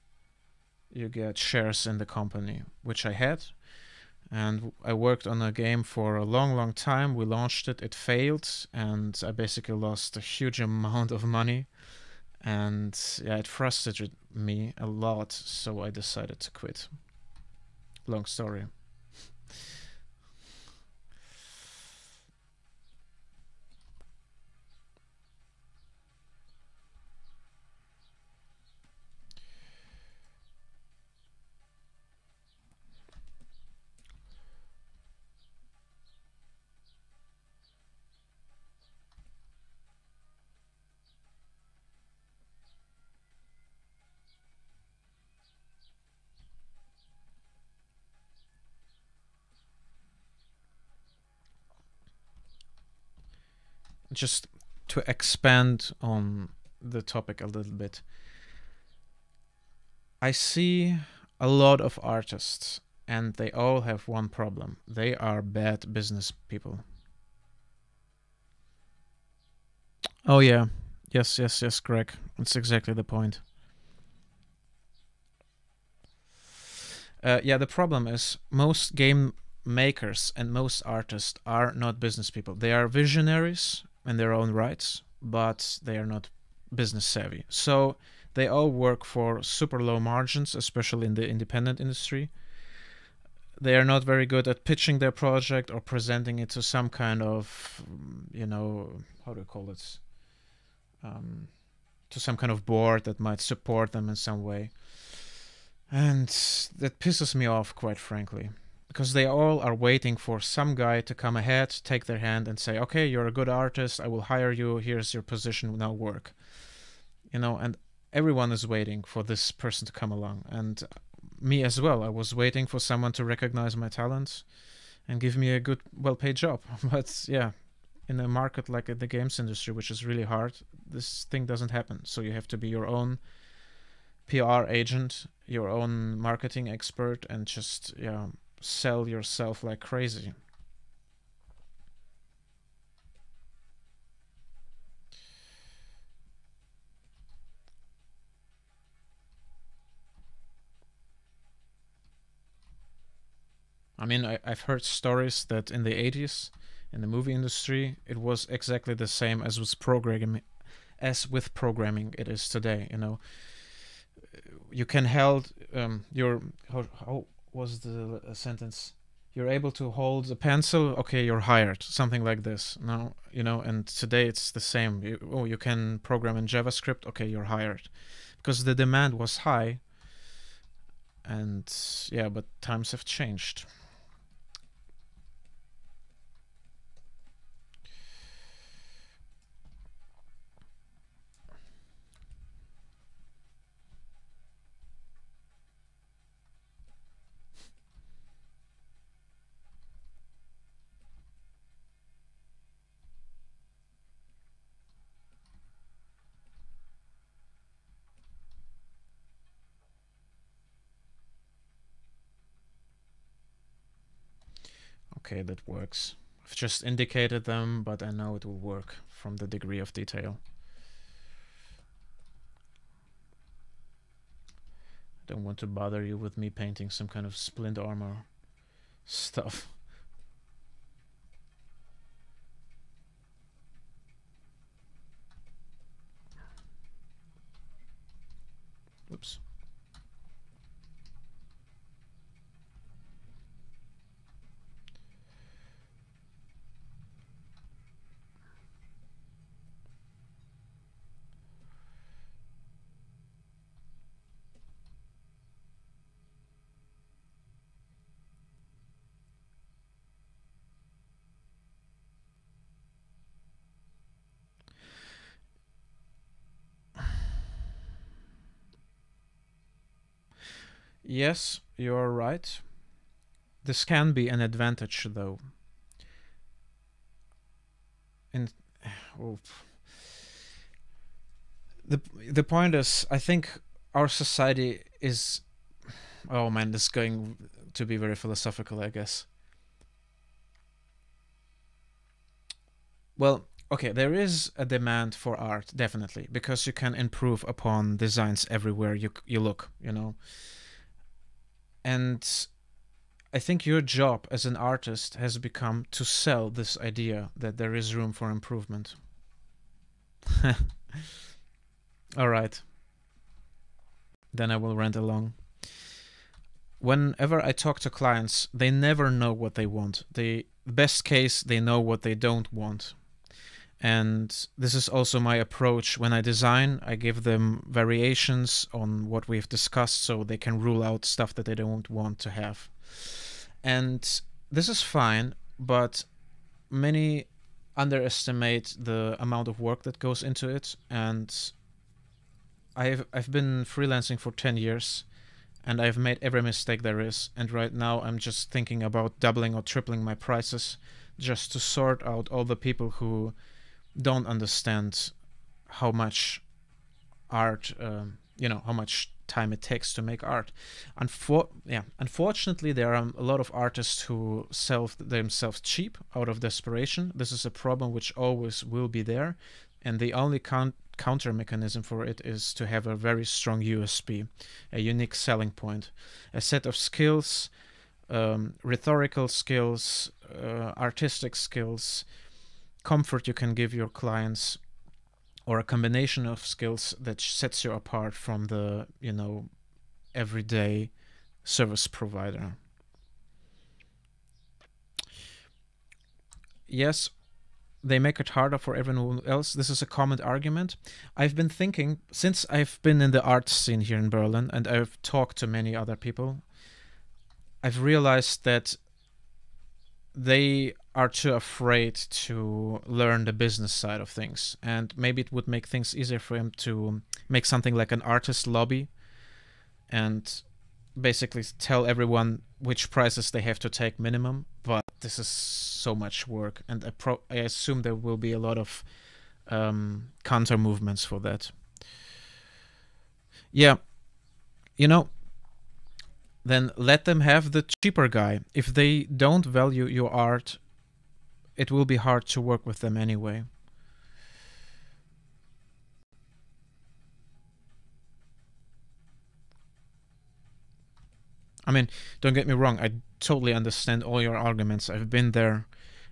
You get shares in the company, which I had. And I worked on a game for a long, long time. We launched it, it failed, and I basically lost a huge amount of money. And yeah, it frustrated me a lot, so I decided to quit. Long story. Just to expand on the topic a little bit. I see a lot of artists, and they all have one problem. They are bad business people. Oh yeah. Yes, yes, yes, Greg. That's exactly the point. Yeah, the problem is most game makers and most artists are not business people. They are visionaries in their own rights, but they are not business savvy. So they all work for super low margins, especially in the independent industry. They are not very good at pitching their project or presenting it to some kind of, how do you call it? To some kind of board that might support them in some way. And that pisses me off, quite frankly, because they all are waiting for some guy to come ahead, take their hand, and say, okay, you're a good artist, I will hire you, here's your position, now work. And everyone is waiting for this person to come along. And me as well, I was waiting for someone to recognize my talents and give me a good, well-paid job. But yeah, in a market like the games industry, which is really hard, this thing doesn't happen. So you have to be your own PR agent, your own marketing expert, and just sell yourself like crazy. I mean, I've heard stories that in the 80s, in the movie industry, it was exactly the same as with programming it is today. You can hold your how was the sentence? You're able to hold a pencil. Okay, you're hired. Something like this. Now and today it's the same. You can program in JavaScript. Okay, you're hired, because the demand was high. And yeah, but times have changed. Okay, that works. I've just indicated them, but I know it will work from the degree of detail. I don't want to bother you with me painting some kind of splint armor stuff. Oops. Yes, you're right. This can be an advantage, though. Oh. The point is, I think our society is. Oh man, this is going to be very philosophical, I guess. Well, okay, there is a demand for art, definitely, because you can improve upon designs everywhere you look, And I think your job as an artist has become to sell this idea that there is room for improvement. All right. Then I will rant along. Whenever I talk to clients, they never know what they want. Best case, they know what they don't want. And this is also my approach when I design. I give them variations on what we've discussed so they can rule out stuff that they don't want to have. And this is fine, but many underestimate the amount of work that goes into it. And I've been freelancing for 10 years, and I've made every mistake there is. And right now I'm just thinking about doubling or tripling my prices just to sort out all the people who don't understand how much art, how much time it takes to make art. Unfortunately, there are a lot of artists who sell themselves cheap out of desperation. This is a problem which always will be there, and the only counter mechanism for it is to have a very strong USP, a unique selling point, a set of skills, rhetorical skills, artistic skills, comfort you can give your clients, or a combination of skills that sets you apart from the, everyday service provider. Yes, they make it harder for everyone else. This is a common argument. I've been thinking, since I've been in the art scene here in Berlin and I've talked to many other people, I've realized that they are too afraid to learn the business side of things, and maybe it would make things easier for them to make something like an artist lobby and basically tell everyone which prices they have to take minimum. But this is so much work, and I assume there will be a lot of counter movements for that. Yeah, then let them have the cheaper guy. If they don't value your art, it will be hard to work with them anyway. I mean, don't get me wrong, I totally understand all your arguments. I've been there,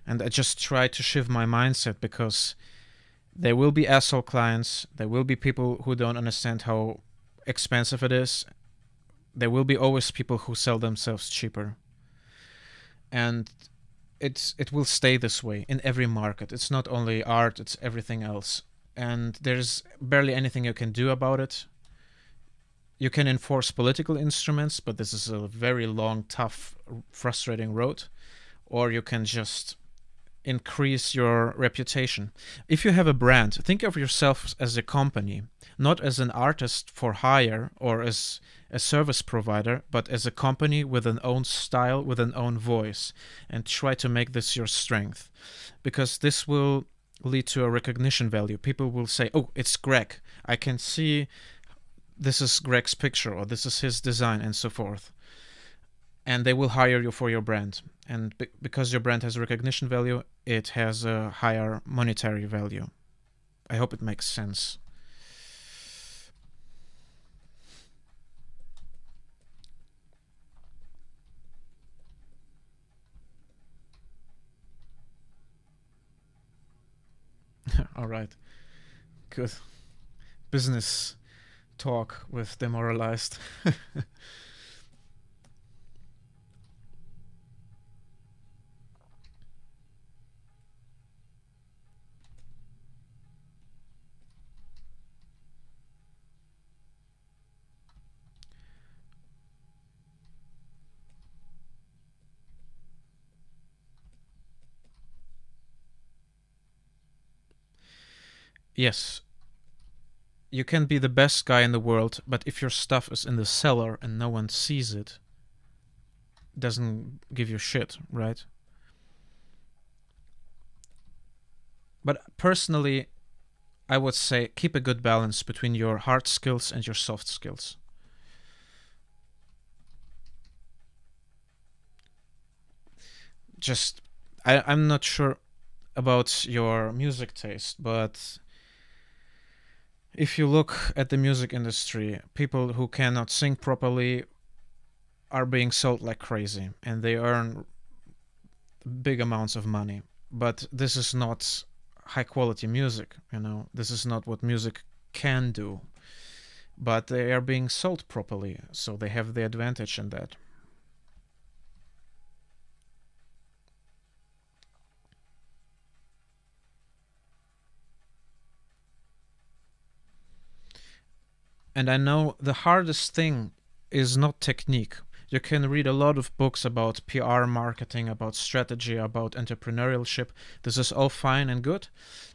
and I just try to shift my mindset, because there will be asshole clients, there will be people who don't understand how expensive it is, there will be always people who sell themselves cheaper. And it will stay this way in every market. It's not only art, it's everything else. And there's barely anything you can do about it. You can enforce political instruments, but this is a very long, tough, frustrating road. Or you can just increase your reputation. If you have a brand, think of yourself as a company, not as an artist for hire or as a service provider, but as a company with an own style, with an own voice, and try to make this your strength, because this will lead to a recognition value. People will say, oh, it's Greg. I can see this is Greg's picture, or this is his design, and so forth. And they will hire you for your brand. And because your brand has recognition value, it has a higher monetary value. I hope it makes sense. All right. Good. Business talk with Demoralized. Yes, you can be the best guy in the world, but if your stuff is in the cellar and no one sees it, doesn't give you shit, right? But personally, I would say keep a good balance between your hard skills and your soft skills. Just, I'm not sure about your music taste, but if you look at the music industry, people who cannot sing properly are being sold like crazy, and they earn big amounts of money. But this is not high quality music, this is not what music can do. But they are being sold properly, so they have the advantage in that. And I know the hardest thing is not technique. You can read a lot of books about PR marketing, about strategy, about entrepreneurship. This is all fine and good.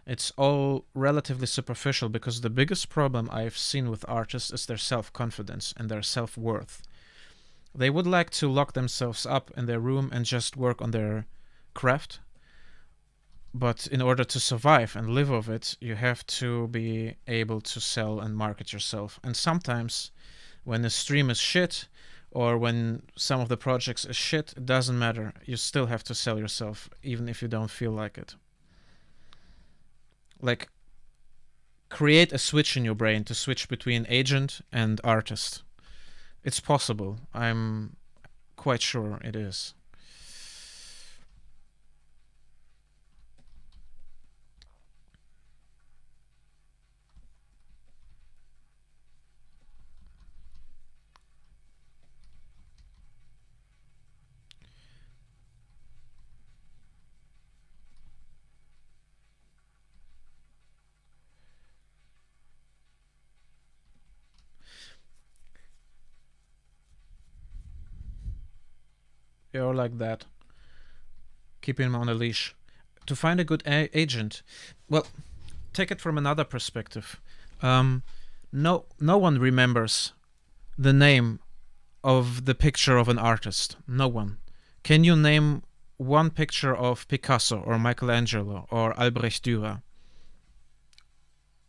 It's all relatively superficial, because the biggest problem I've seen with artists is their self-confidence and their self-worth. They would like to lock themselves up in their room and just work on their craft. But in order to survive and live of it, you have to be able to sell and market yourself. And sometimes When the stream is shit, or when some of the projects is shit, it doesn't matter. You still have to sell yourself, even if you don't feel like it. Like, create a switch in your brain to switch between agent and artist. It's possible. I'm quite sure it is. You're like that. Keep him on a leash. To find a good agent, well, take it from another perspective. No one remembers the name of the picture of an artist. No one. Can you name one picture of Picasso or Michelangelo or Albrecht Dürer?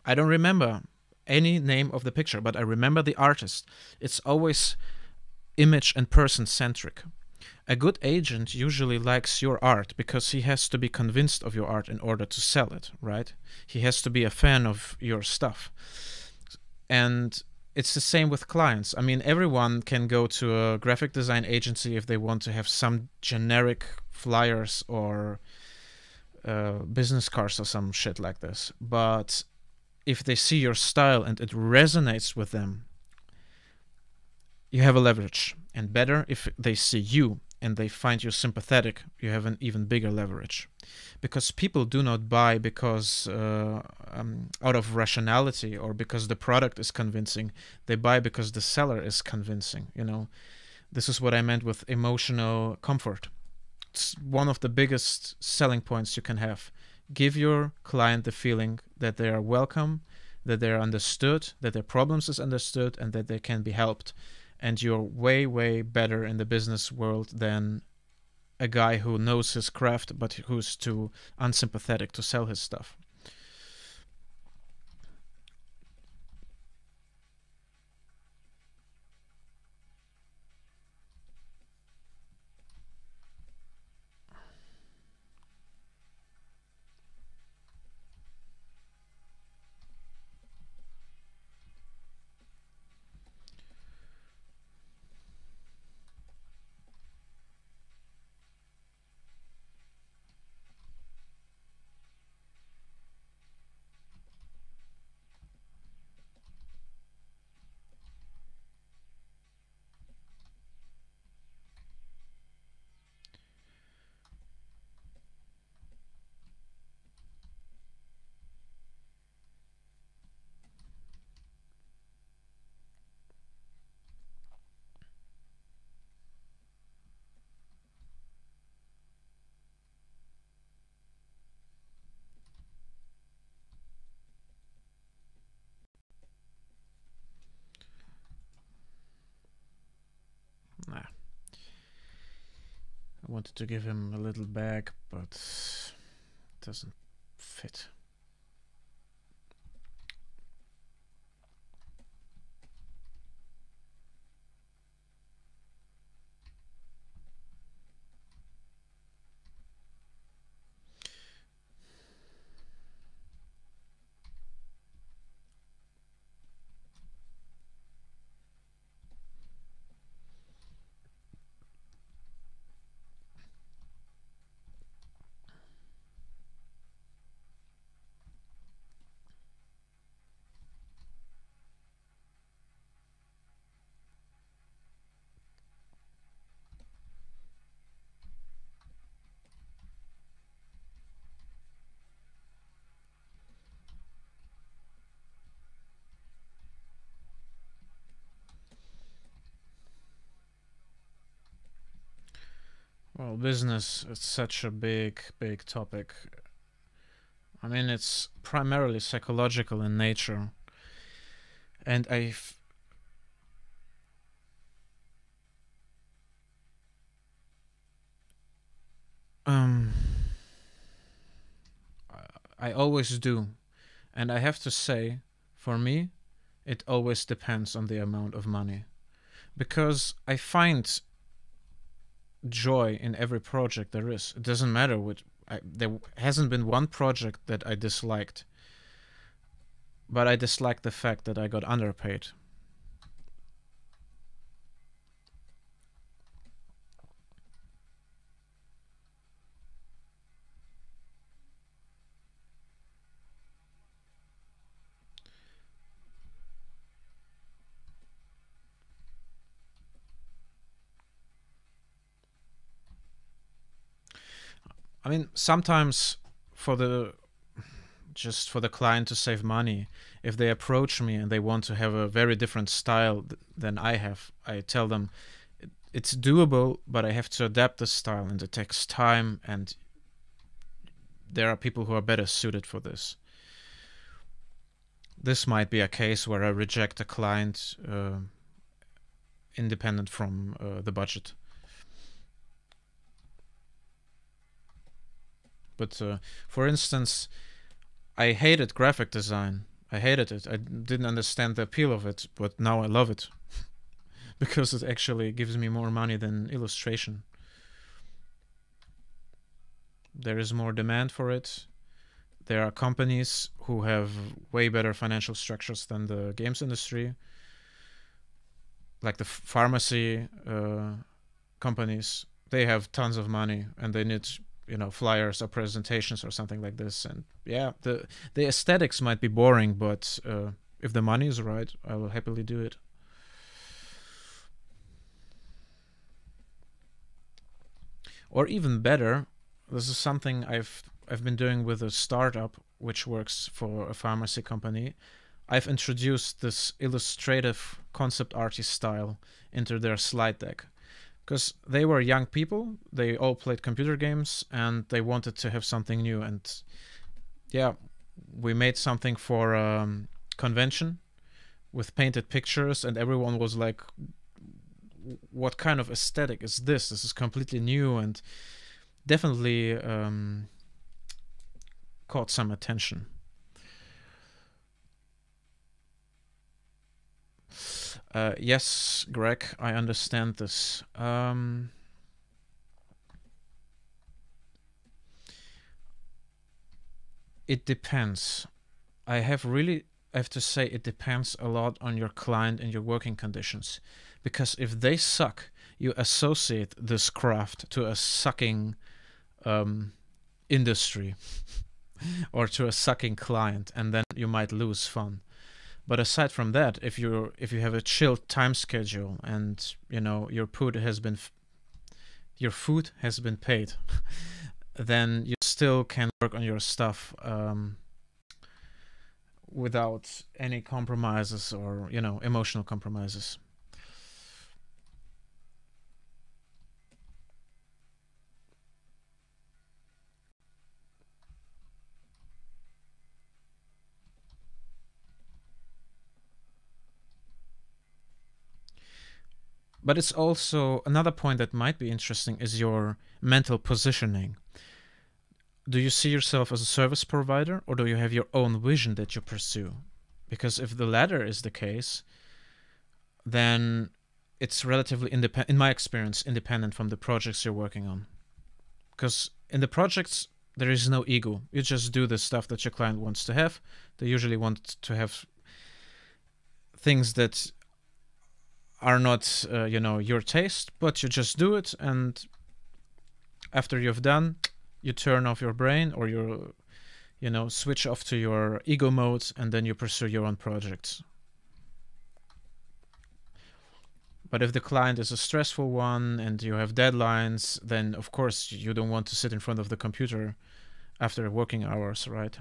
I don't remember any name of the picture, but I remember the artist. It's always image and person centric. A good agent usually likes your art because he has to be convinced of your art in order to sell it, right? He has to be a fan of your stuff. And it's the same with clients. I mean, everyone can go to a graphic design agency if they want to have some generic flyers or business cards or some shit like this. But if they see your style and it resonates with them, you have a leverage. And better if they see you and they find you sympathetic, you have an even bigger leverage. Because people do not buy because out of rationality or because the product is convincing. They buy because the seller is convincing. You know, this is what I meant with emotional comfort. It's one of the biggest selling points you can have. Give your client the feeling that they are welcome, that they are understood, that their problems is understood, and that they can be helped. And you're way, way better in the business world than a guy who knows his craft but who's too unsympathetic to sell his stuff. Nah. I wanted to give him a little bag, but it doesn't fit. Well, business is such a big, big topic. I mean, it's primarily psychological in nature. And I always do. And I have to say, for me, it always depends on the amount of money. because I find joy in every project there is. It doesn't matter which. There hasn't been one project that I disliked, but I disliked the fact that I got underpaid. I mean, sometimes for the just for the client to save money, if they approach me and they want to have a very different style than I have, I tell them it's doable, but I have to adapt the style and it takes time, and there are people who are better suited for this. This might be a case where I reject a client independent from the budget. But for instance, I hated graphic design. I hated it. I didn't understand the appeal of it, but now I love it because it actually gives me more money than illustration. There is more demand for it. There are companies who have way better financial structures than the games industry, like the pharmacy companies. They have tons of money and they need, you know, flyers or presentations or something like this. And yeah, the aesthetics might be boring, but if the money is right, I will happily do it. Or even better, this is something I've been doing with a startup which works for a pharmacy company. I've introduced this illustrative concept artist style into their slide deck, because they were young people, they all played computer games, and they wanted to have something new. And yeah, we made something for convention with painted pictures, and everyone was like, what kind of aesthetic is this? This is completely new, and definitely caught some attention. Yes, Greg, I understand this. It depends. I have to say it depends a lot on your client and your working conditions. Because if they suck, you associate this craft to a sucking industry or to a sucking client, and then you might lose fun. But aside from that, if you have a chilled time schedule and you know your food has been paid, then you still can work on your stuff without any compromises or, you know, emotional compromises. But it's also another point that might be interesting is your mental positioning. Do you see yourself as a service provider, or do you have your own vision that you pursue? Because if the latter is the case, then it's relatively independent, in my experience, independent from the projects you're working on. Because in the projects, there is no ego. You just do the stuff that your client wants to have. They usually want to have things that are not, you know, your taste, but you just do it, and after you've done, you turn off your brain, or you know, switch off to your ego mode, and then you pursue your own projects. But if the client is a stressful one and you have deadlines, then of course you don't want to sit in front of the computer after working hours, right?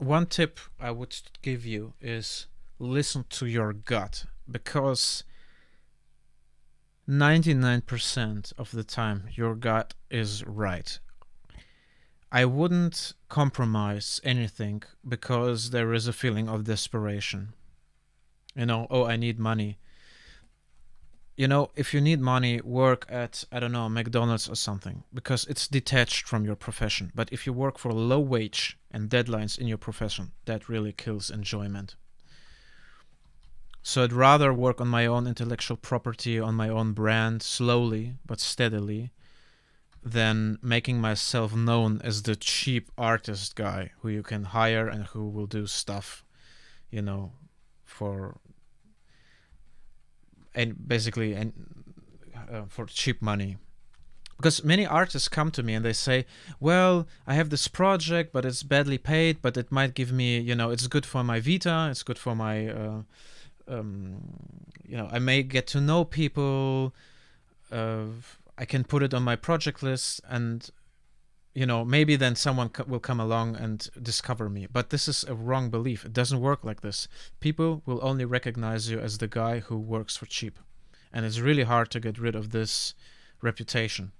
one tip I would give you is listen to your gut, because 99% of the time your gut is right. I wouldn't compromise anything because there is a feeling of desperation. You know, oh, I need money. You know, if you need money, work at, I don't know, McDonald's or something, because it's detached from your profession. But if you work for low wage and deadlines in your profession, that really kills enjoyment. So I'd rather work on my own intellectual property, on my own brand, slowly but steadily, than making myself known as the cheap artist guy who you can hire and who will do stuff, you know, for for cheap money. Because many artists come to me and they say, well, I have this project, but it's badly paid, but it might give me, you know, it's good for my vita, it's good for my, you know, I may get to know people, I can put it on my project list, and, you know, maybe then someone will come along and discover me. But this is a wrong belief. It doesn't work like this. People will only recognize you as the guy who works for cheap. And it's really hard to get rid of this reputation.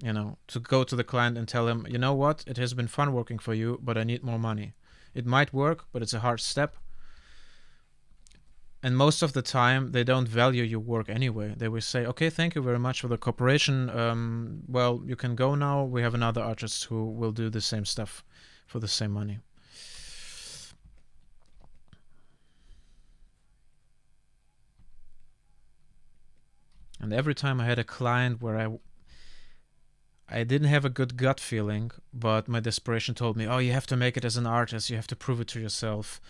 You know, to go to the client and tell him, you know what, it has been fun working for you, but I need more money. It might work, but it's a hard step. And most of the time, they don't value your work anyway. They will say, okay, thank you very much for the cooperation. Well, you can go now. We have another artist who will do the same stuff for the same money. And every time I had a client where I didn't have a good gut feeling, but my desperation told me, oh, you have to make it as an artist. You have to prove it to yourself.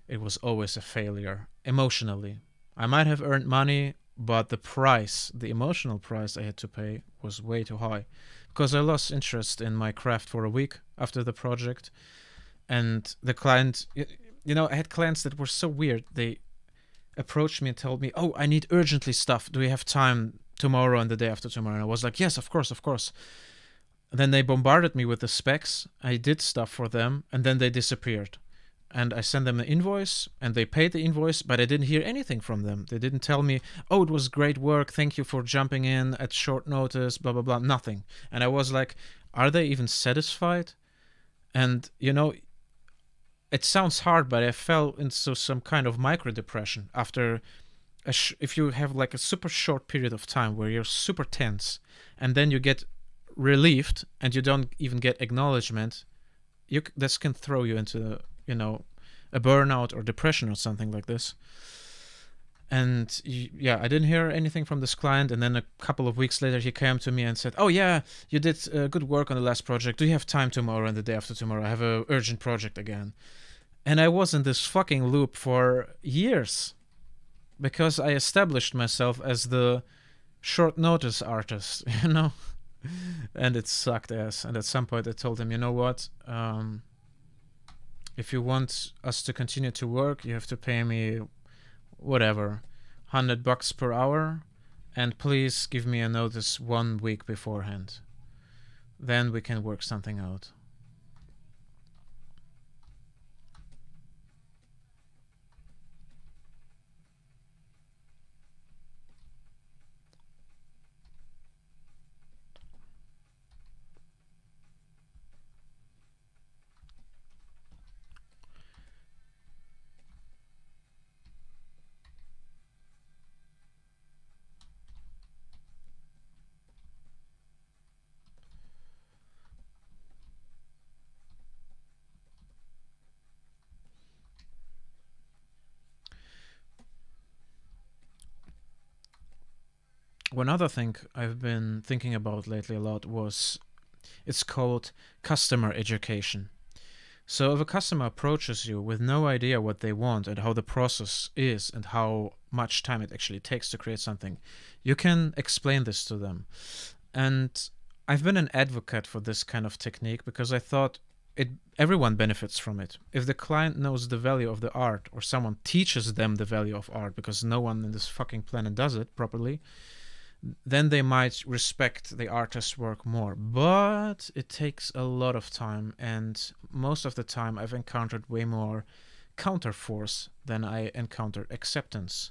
It was always a failure, emotionally. I might have earned money, but the price, the emotional price I had to pay was way too high, because I lost interest in my craft for a week after the project. And the client, you know, I had clients that were so weird. They approached me and told me, oh, I need urgently stuff. Do you have time tomorrow and the day after tomorrow? And I was like, yes, of course, of course. Then they bombarded me with the specs. I did stuff for them, and then they disappeared. And I sent them an invoice, and they paid the invoice, but I didn't hear anything from them. They didn't tell me, oh, it was great work, thank you for jumping in at short notice, blah, blah, blah, nothing. And I was like, are they even satisfied? And, you know, it sounds hard, but I fell into some kind of micro-depression after, if you have like a super short period of time where you're super tense, and then you get relieved, and you don't even get acknowledgement, this can throw you into, you know, a burnout or depression or something like this. And yeah, I didn't hear anything from this client. And then a couple of weeks later, he came to me and said, oh yeah, you did good work on the last project. Do you have time tomorrow and the day after tomorrow? I have an urgent project again. And I was in this fucking loop for years, because I established myself as the short notice artist, you know. And it sucked ass. And at some point I told him, you know what, if you want us to continue to work, you have to pay me whatever, $100 per hour, and please give me a notice 1 week beforehand. Then we can work something out. One other thing I've been thinking about lately a lot it's called customer education. So if a customer approaches you with no idea what they want and how the process is and how much time it actually takes to create something, you can explain this to them. And I've been an advocate for this kind of technique because I thought everyone benefits from it. If the client knows the value of the art, or someone teaches them the value of art, because no one in this fucking planet does it properly, then they might respect the artist's work more. But it takes a lot of time, and most of the time I've encountered way more counterforce than I encountered acceptance.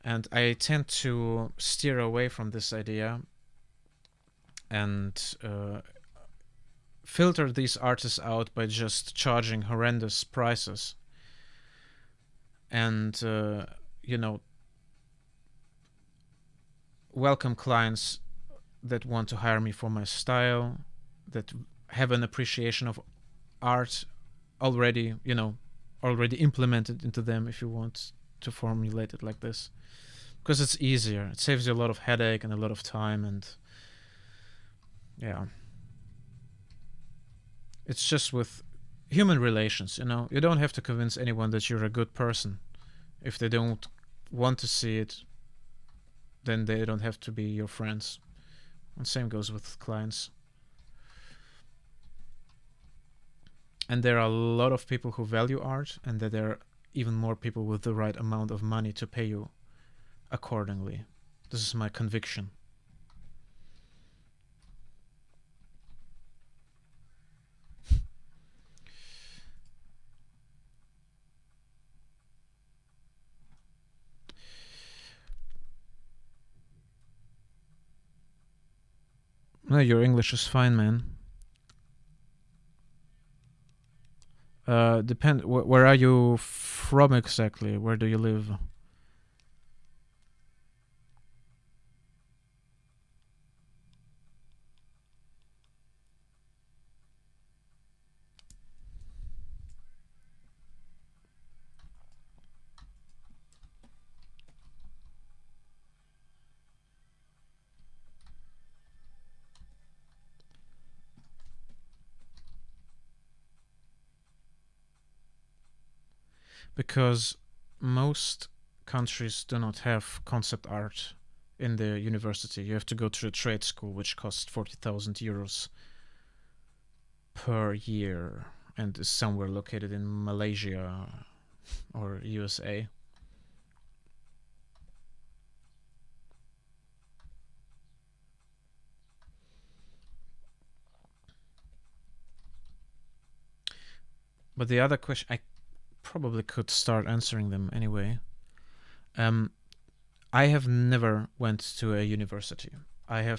And I tend to steer away from this idea and filter these artists out by just charging horrendous prices. And, you know, welcome clients that want to hire me for my style, that have an appreciation of art already, you know, already implemented into them, if you want to formulate it like this. Because it's easier. It saves you a lot of headache and a lot of time, and yeah. It's just with human relations, you know. You don't have to convince anyone that you're a good person. If they don't want to see it, then they don't have to be your friends. And same goes with clients. And there are a lot of people who value art, and that there are even more people with the right amount of money to pay you accordingly. This is my conviction. No, your English is fine, man. Where are you from exactly? Where do you live? Because most countries do not have concept art in the university. You have to go to a trade school, which costs 40,000 euros per year and is somewhere located in Malaysia or USA. But the other question, I probably could start answering them anyway. I have never went to a university. I'm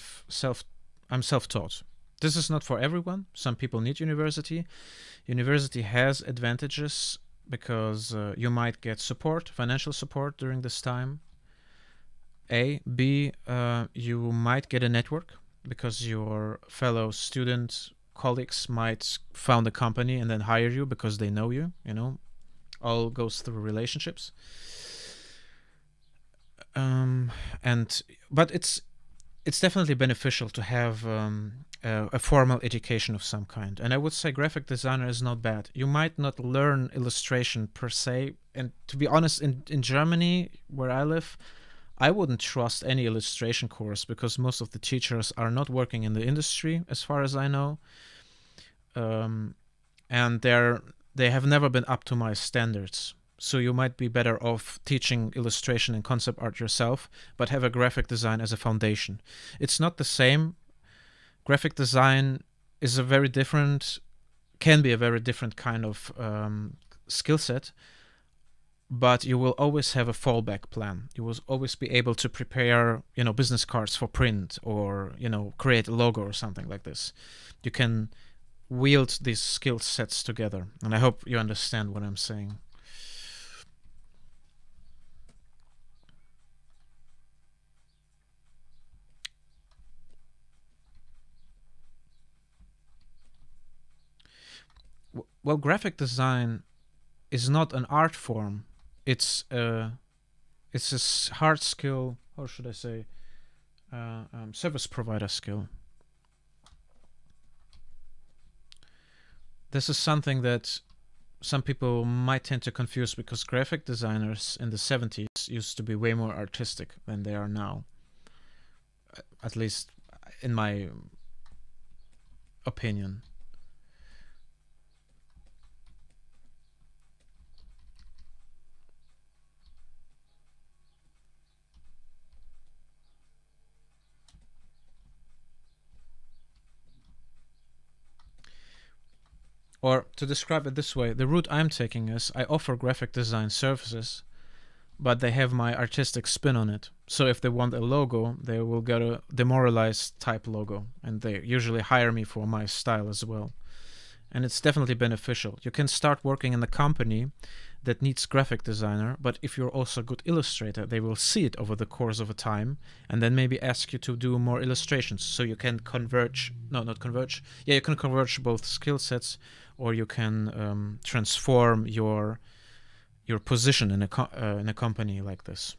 self-taught. This is not for everyone. Some people need university. University has advantages because you might get support, financial support during this time. B, you might get a network because your fellow student colleagues might found a company and then hire you because they know you, you know. All goes through relationships. But it's definitely beneficial to have a formal education of some kind. And I would say graphic designer is not bad. You might not learn illustration per se. And to be honest, in Germany, where I live, I wouldn't trust any illustration course because most of the teachers are not working in the industry, as far as I know. And they have never been up to my standards. So you might be better off teaching illustration and concept art yourself, but have a graphic design as a foundation. It's not the same. Graphic design is can be a very different kind of skill set, but you will always have a fallback plan. You will always be able to prepare, you know, business cards for print, or, you know, create a logo or something like this. You can wield these skill sets together, and I hope you understand what I'm saying. Well, graphic design is not an art form. It's a hard skill, or should I say, service provider skill. This is something that some people might tend to confuse because graphic designers in the 70s used to be way more artistic than they are now. At least in my opinion. or to describe it this way, the route I'm taking is I offer graphic design services, but they have my artistic spin on it. So if they want a logo, they will get a demoralized type logo, and they usually hire me for my style as well. And it's definitely beneficial. You can start working in a company that needs graphic designer, but if you're also a good illustrator, they will see it over the course of a time and then maybe ask you to do more illustrations, so you can converge, no, not converge, yeah, you can converge both skill sets, or you can transform your position in a company like this.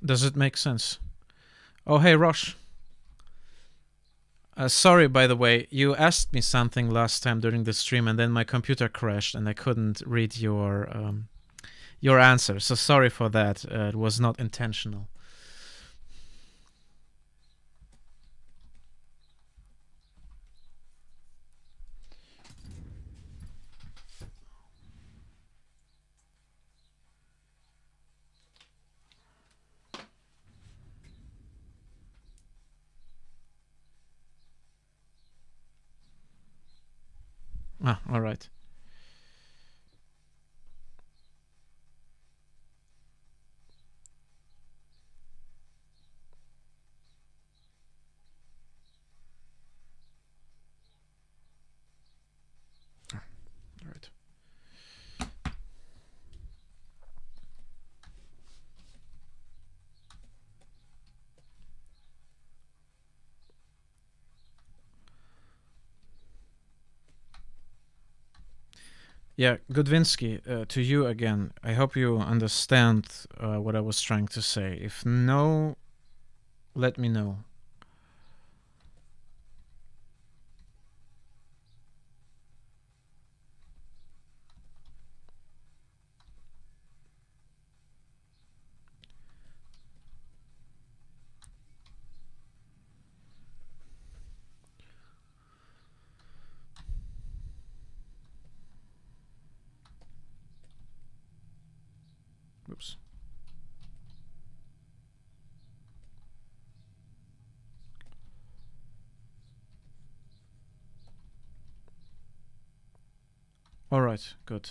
Does it make sense? Oh, hey, Rosh. Sorry, by the way, you asked me something last time during the stream, and then my computer crashed, and I couldn't read your answer. So sorry for that. It was not intentional. Ah, all right. All right. Yeah, Gudvinsky, to you again. I hope you understand what I was trying to say. If no, let me know. Oops. All right, good.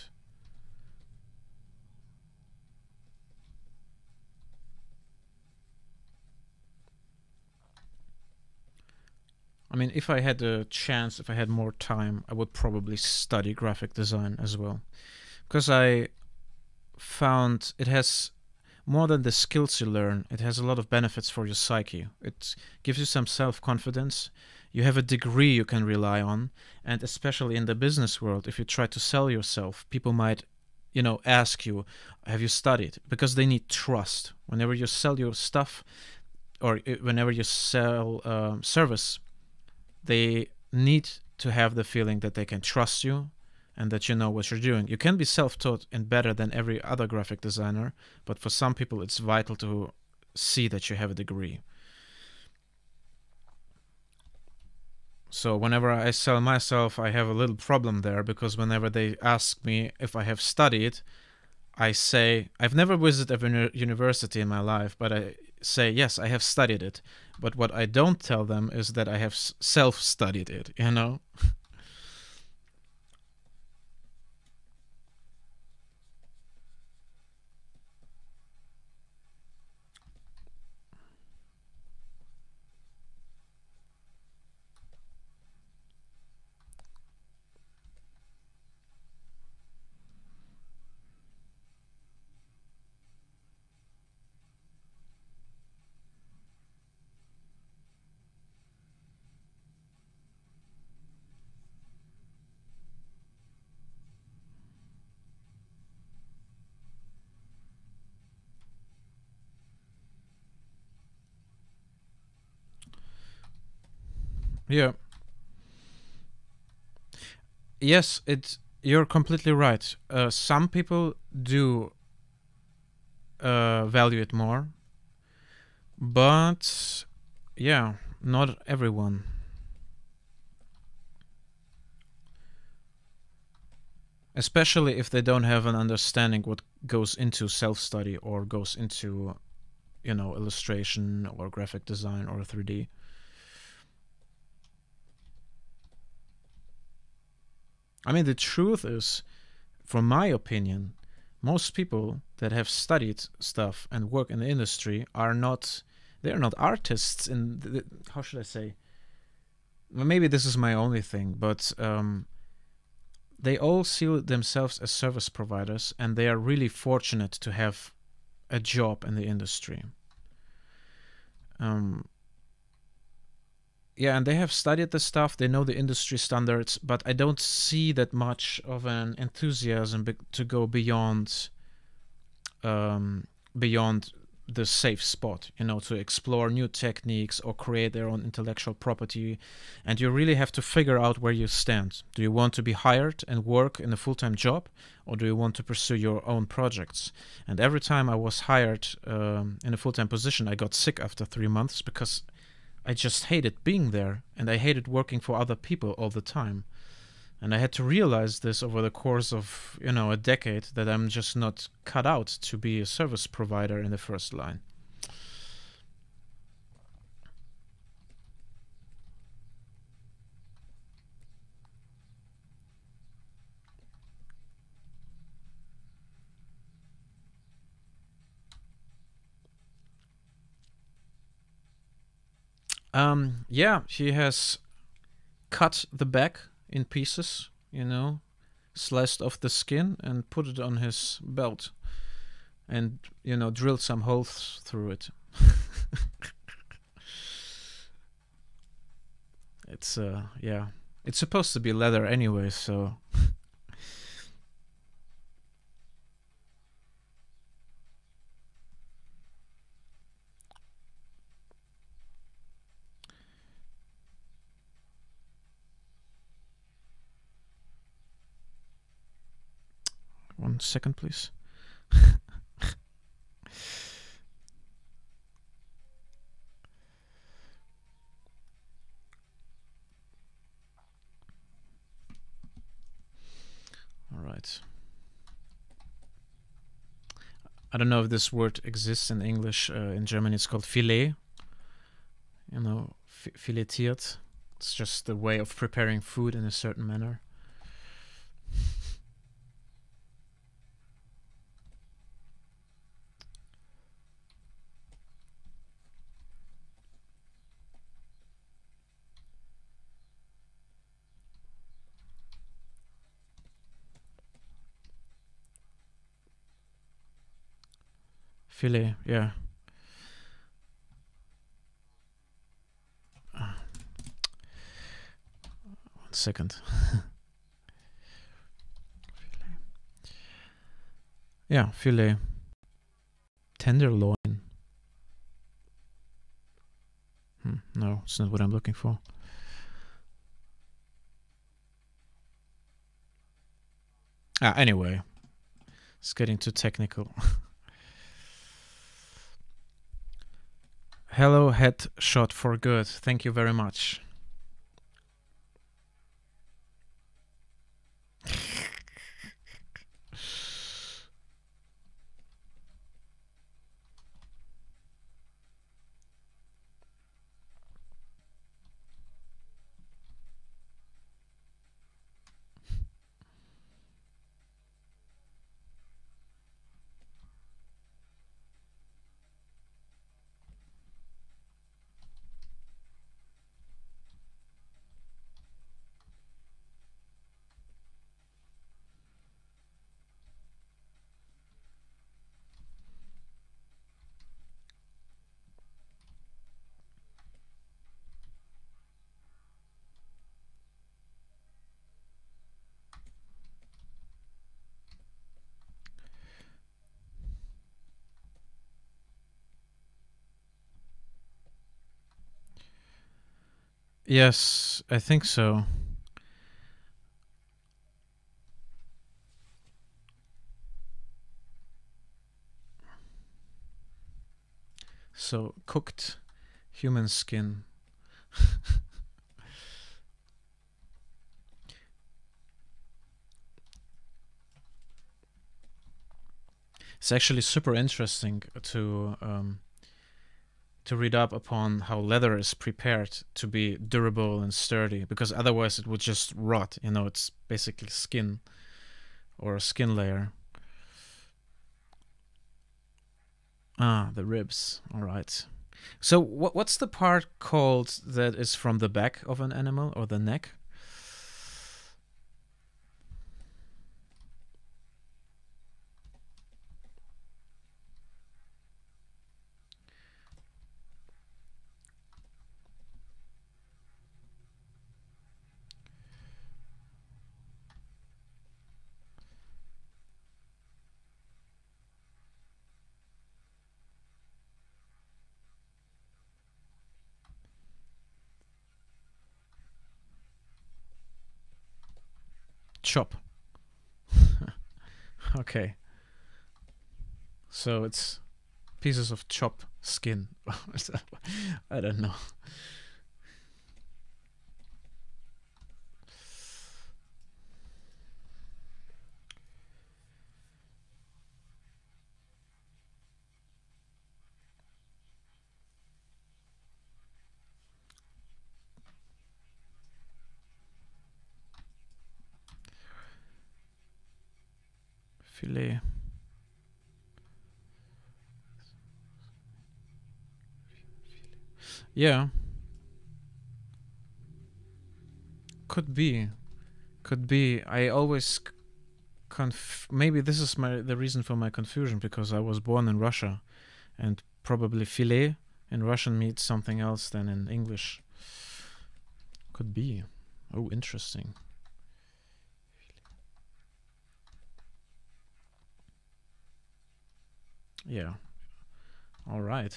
I mean, if I had a chance, if I had more time, I would probably study graphic design as well. Because I found it has more than the skills you learn, it has a lot of benefits for your psyche. It gives you some self-confidence. You have a degree you can rely on, and especially in the business world, if you try to sell yourself, people might, ask you, have you studied? Because they need trust. Whenever you sell your stuff, or whenever you sell service, they need to have the feeling that they can trust you and that you know what you're doing. You can be self-taught and better than every other graphic designer, but for some people it's vital to see that you have a degree. So whenever I sell myself, I have a little problem there, because whenever they ask me if I have studied, I say, I've never visited a university in my life, but I say, yes, I have studied it. But what I don't tell them is that I have self-studied it, Yeah. Yes, you're completely right. Some people do value it more, but yeah, not everyone. especially if they don't have an understanding what goes into self-study or goes into, you know, illustration or graphic design or 3D. I mean, the truth is, from my opinion, most people that have studied stuff and work in the industry are not, they're not artists in the, how should I say, well, maybe this is my only thing, but they all see themselves as service providers, and they are really fortunate to have a job in the industry. Yeah, and they have studied the stuff, they know the industry standards, but I don't see that much of an enthusiasm to go beyond beyond the safe spot, you know, to explore new techniques or create their own intellectual property. And you really have to figure out where you stand. Do you want to be hired and work in a full-time job, or do you want to pursue your own projects? And every time I was hired in a full-time position, I got sick after 3 months because I just hated being there, and I hated working for other people all the time. And I had to realize this over the course of, you know, a decade, that I'm just not cut out to be a service provider in the first line. Yeah, he has cut the back in pieces, you know, sliced off the skin and put it on his belt, and, you know, drilled some holes through it. It's yeah, it's supposed to be leather anyway, so. One second, please. All right. I don't know if this word exists in English. In German, it's called filet. You know, filetiert. It's just the way of preparing food in a certain manner. Filet, yeah. One second. Yeah, filet. Tenderloin. No, it's not what I'm looking for. Anyway, it's getting too technical. Hello, headshot for good. Thank you very much. Yes, I think so. So, cooked human skin. It's actually super interesting to read up upon how leather is prepared to be durable and sturdy, because otherwise it would just rot. You know, it's basically skin or a skin layer. Ah, the ribs. All right. So what's the part called that is from the back of an animal, or the neck? Chop. Okay. So it's pieces of chop skin. I don't know. Filet. Yeah. Could be. Could be. I always maybe this is the reason for my confusion, because I was born in Russia, and probably filet in Russian means something else than in English. Could be. Oh, interesting. Yeah. All right.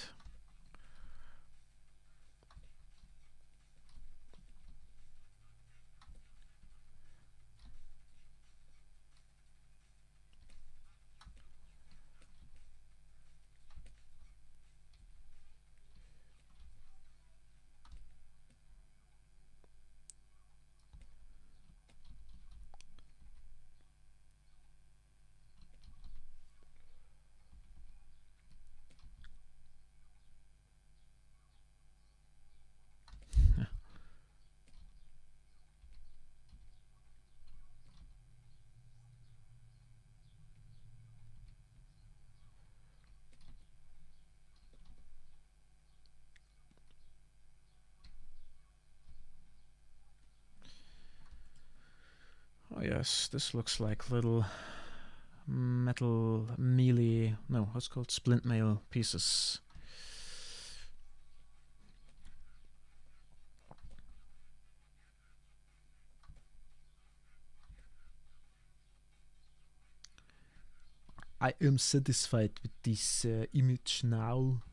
Oh yes, this looks like little metal melee, no, what's called splint mail pieces. I am satisfied with this image now.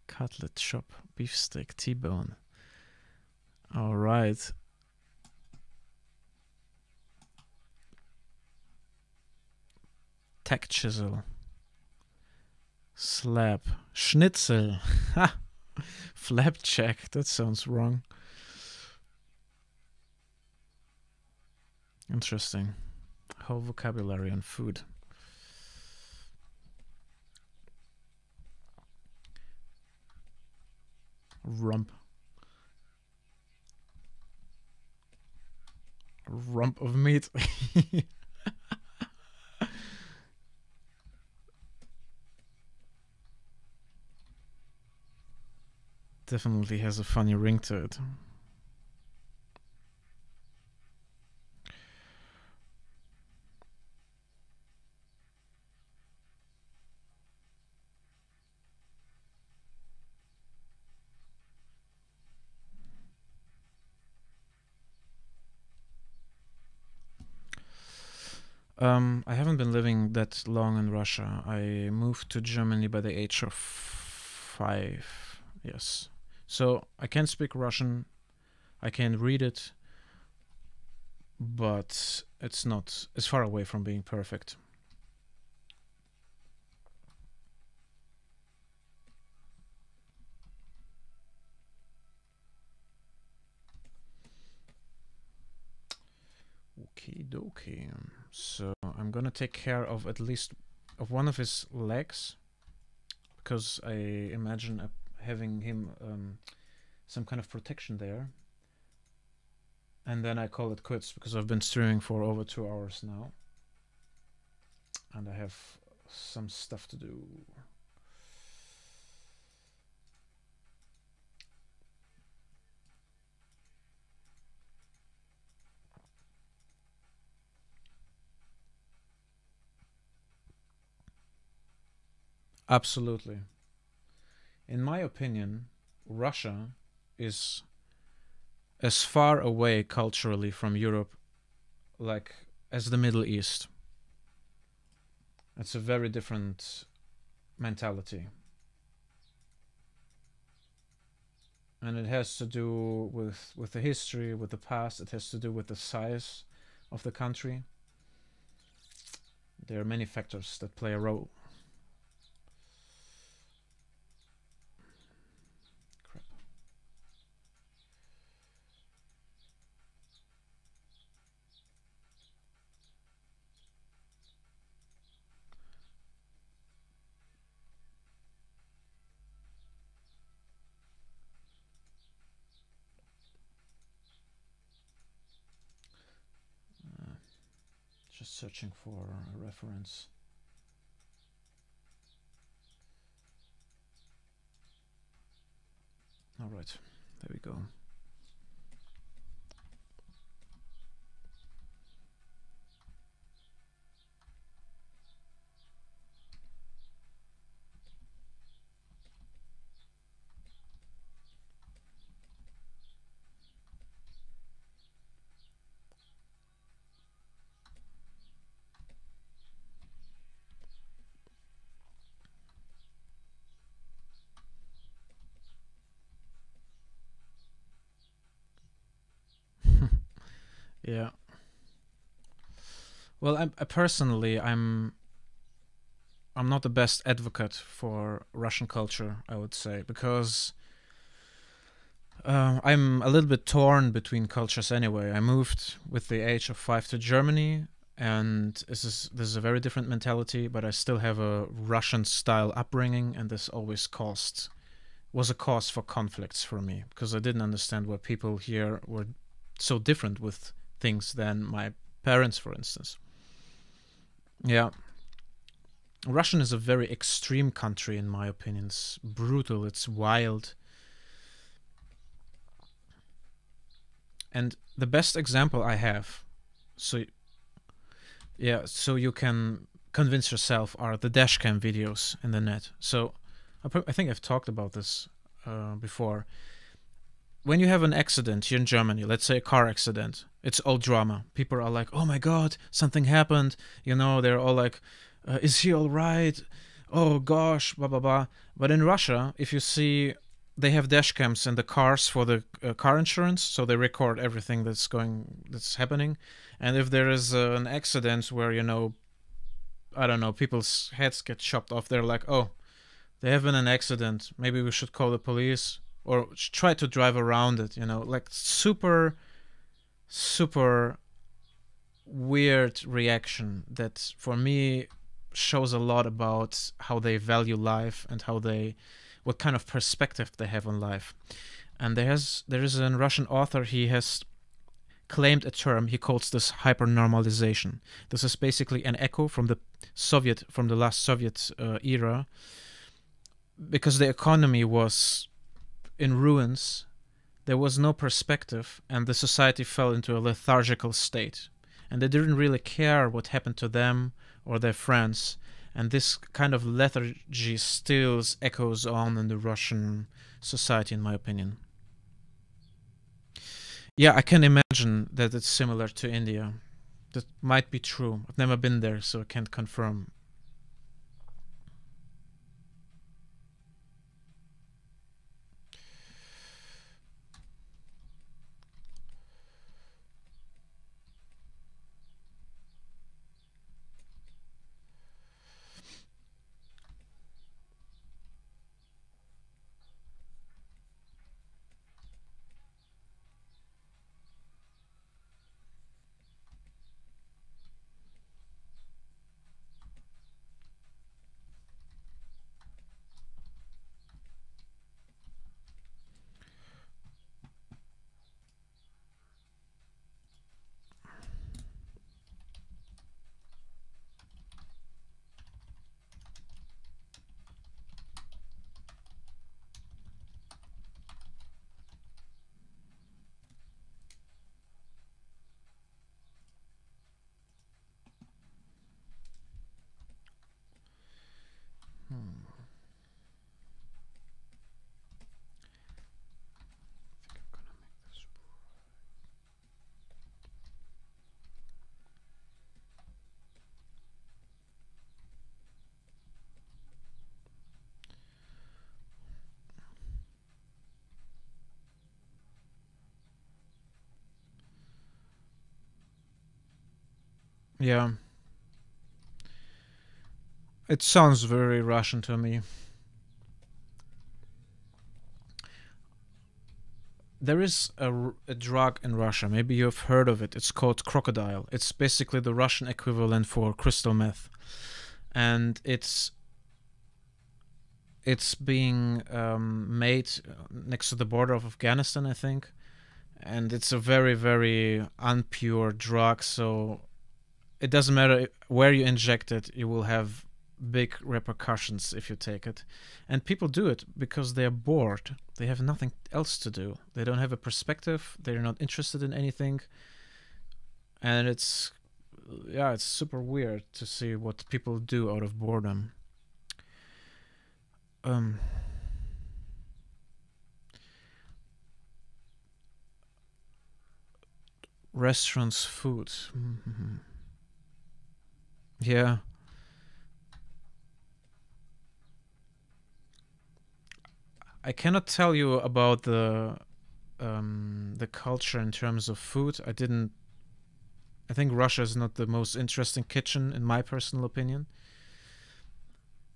Cutlet chop, beefsteak, T-bone. All right. Tack chisel. Slab. Schnitzel. Ha! Flapjack. That sounds wrong. Interesting. Whole vocabulary on food. Rump. Rump of meat. Definitely has a funny ring to it. I haven't been living that long in Russia. I moved to Germany by the age of 5. Yes. So I can speak Russian. I can read it, but it's far away from being perfect. Okie dokie. So I'm gonna take care of at least of one of his legs, because I imagine having him some kind of protection there. And then I call it quits, because I've been streaming for over 2 hours now. And I have some stuff to do. Absolutely. In my opinion, Russia is as far away culturally from Europe like as the Middle East. It's a very different mentality. And it has to do with the history, with the past. It has to do with the size of the country. There are many factors that play a role. Crap. Just searching for a reference. All right, there we go. Yeah. Well, I personally, I'm not the best advocate for Russian culture, I would say, because I'm a little bit torn between cultures anyway. I moved with the age of 5 to Germany, and this is a very different mentality, but I still have a Russian-style upbringing, and this always was a cause for conflicts for me, because I didn't understand why people here were so different with things than my parents, for instance. Yeah. Russian is a very extreme country, in my opinion. It's brutal, it's wild. And the best example I have, so you can convince yourself, are the dashcam videos in the net. So I think I've talked about this before. When you have an accident here in Germany, let's say a car accident, it's all drama. People are like, oh my god, something happened. You know, they're all like, is he all right? Oh gosh, blah, blah, blah. But in Russia, if you see, they have dash cams in the cars for the car insurance, so they record everything that's happening. And if there is an accident where, you know, I don't know, people's heads get chopped off, they're like, oh, they have been an accident. Maybe we should call the police or try to drive around it, you know, like super, super weird reaction that for me shows a lot about how they value life and what kind of perspective they have on life. And there is a Russian author, he has claimed a term, he calls this hypernormalization. This is basically an echo from the last Soviet era, because the economy was in ruins, there was no perspective, and the society fell into a lethargical state. And they didn't really care what happened to them or their friends. And this kind of lethargy still echoes on in the Russian society, in my opinion. Yeah, I can imagine that it's similar to India. That might be true. I've never been there, so I can't confirm. Yeah. It sounds very Russian to me. There is a drug in Russia, maybe you've heard of it. It's called crocodile. It's basically the Russian equivalent for crystal meth. And it's being made next to the border of Afghanistan, I think. And it's a very, very unpure drug, so it doesn't matter where you inject it, you will have big repercussions if you take it. And people do it because they're bored. They have nothing else to do. They don't have a perspective. They're not interested in anything. And it's super weird to see what people do out of boredom. Restaurants, food. Mm-hmm. Yeah. I cannot tell you about the culture in terms of food. I think Russia is not the most interesting kitchen in my personal opinion.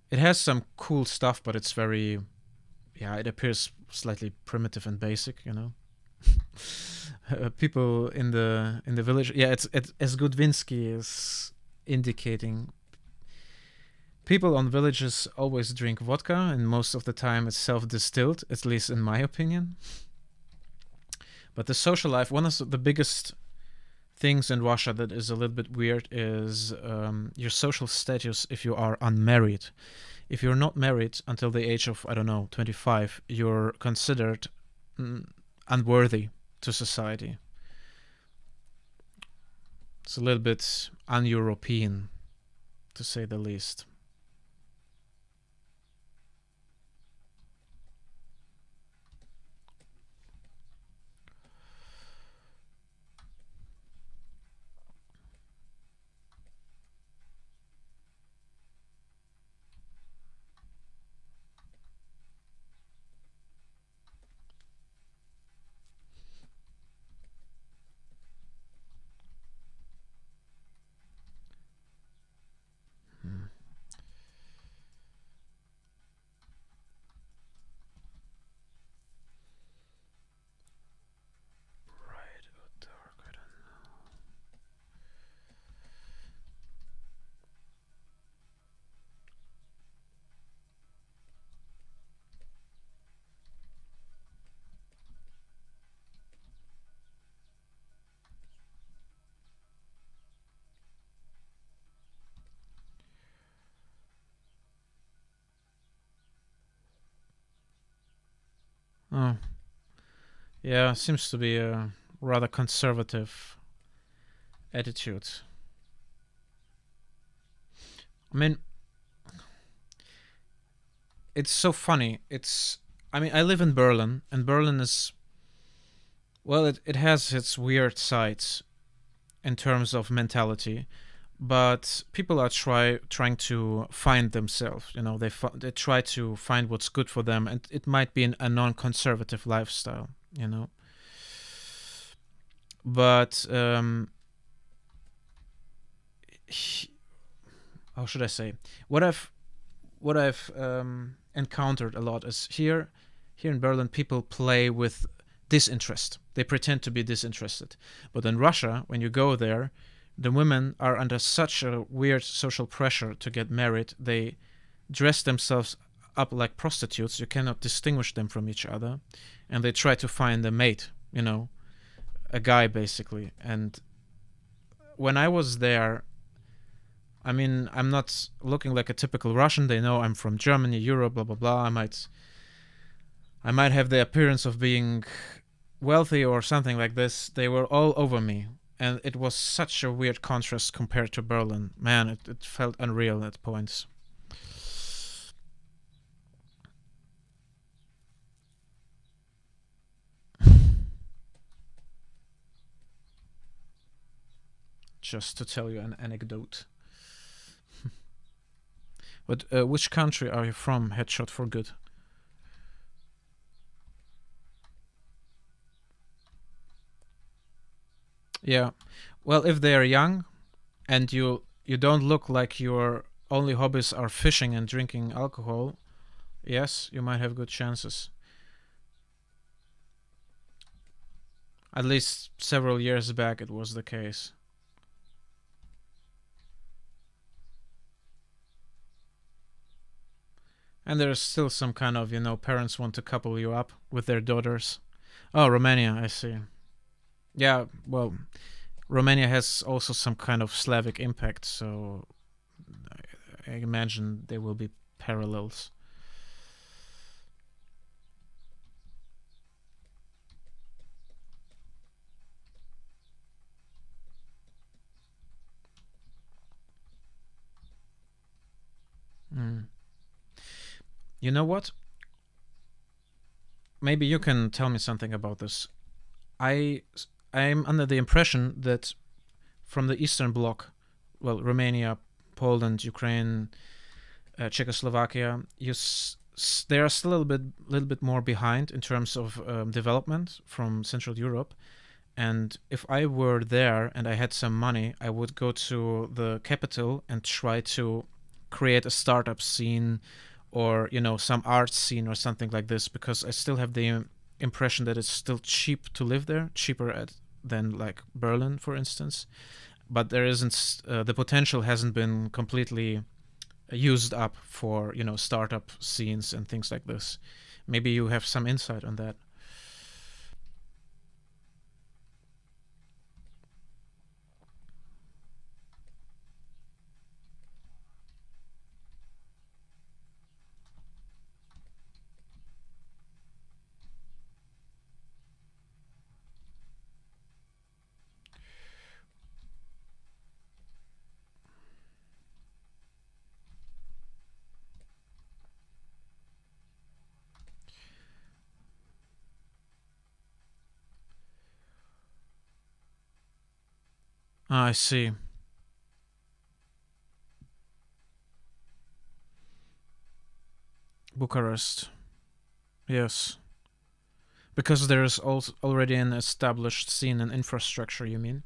It has some cool stuff, but it's very, it appears slightly primitive and basic, you know. People in the village, it's as Gudvinsky is indicating. People on villages always drink vodka, and most of the time it's self-distilled, at least in my opinion. But the social life, one of the biggest things in Russia that is a little bit weird is your social status if you are unmarried. If you're not married until the age of, 25, you're considered unworthy to society. It's a little bit un-European, to say the least. Oh, yeah, seems to be a rather conservative attitude. I mean, it's so funny. I live in Berlin, and Berlin is, well, it has its weird sides. in terms of mentality, but people are trying to find themselves. You know, they try to find what's good for them, and it might be a non-conservative lifestyle. You know, but how should I say? What I've encountered a lot is here in Berlin, people play with disinterest. They pretend to be disinterested, but in Russia, when you go there, the women are under such a weird social pressure to get married. They dress themselves up like prostitutes. You cannot distinguish them from each other, and they try to find a mate. You know, a guy basically. And when I was there, I mean, I'm not looking like a typical Russian. They know I'm from Germany, Europe, blah blah blah. I might have the appearance of being wealthy or something like this. They were all over me, and it was such a weird contrast compared to Berlin. Man, it felt unreal at points. Just to tell you an anecdote. But which country are you from, Headshot for Good? Yeah, well, if they are young, and you don't look like your only hobbies are fishing and drinking alcohol, yes, you might have good chances. At least several years back it was the case. And there's still some kind of, you know, parents want to couple you up with their daughters. Oh, Romania, I see. Yeah, well, Romania has also some kind of Slavic impact, so I imagine there will be parallels. You know what? Maybe you can tell me something about this. I'm under the impression that from the Eastern Bloc, well, Romania, Poland, Ukraine, Czechoslovakia, they are still a little bit more behind in terms of development from Central Europe. And if I were there and I had some money, I would go to the capital and try to create a startup scene, or, you know, some art scene or something like this, because I still have the impression that it's still cheap to live there, cheaper than like Berlin, for instance. But there isn't the potential hasn't been completely used up for, you know, startup scenes and things like this. Maybe you have some insight on that. I see. Bucharest. Yes. Because there is also already an established scene and infrastructure, you mean?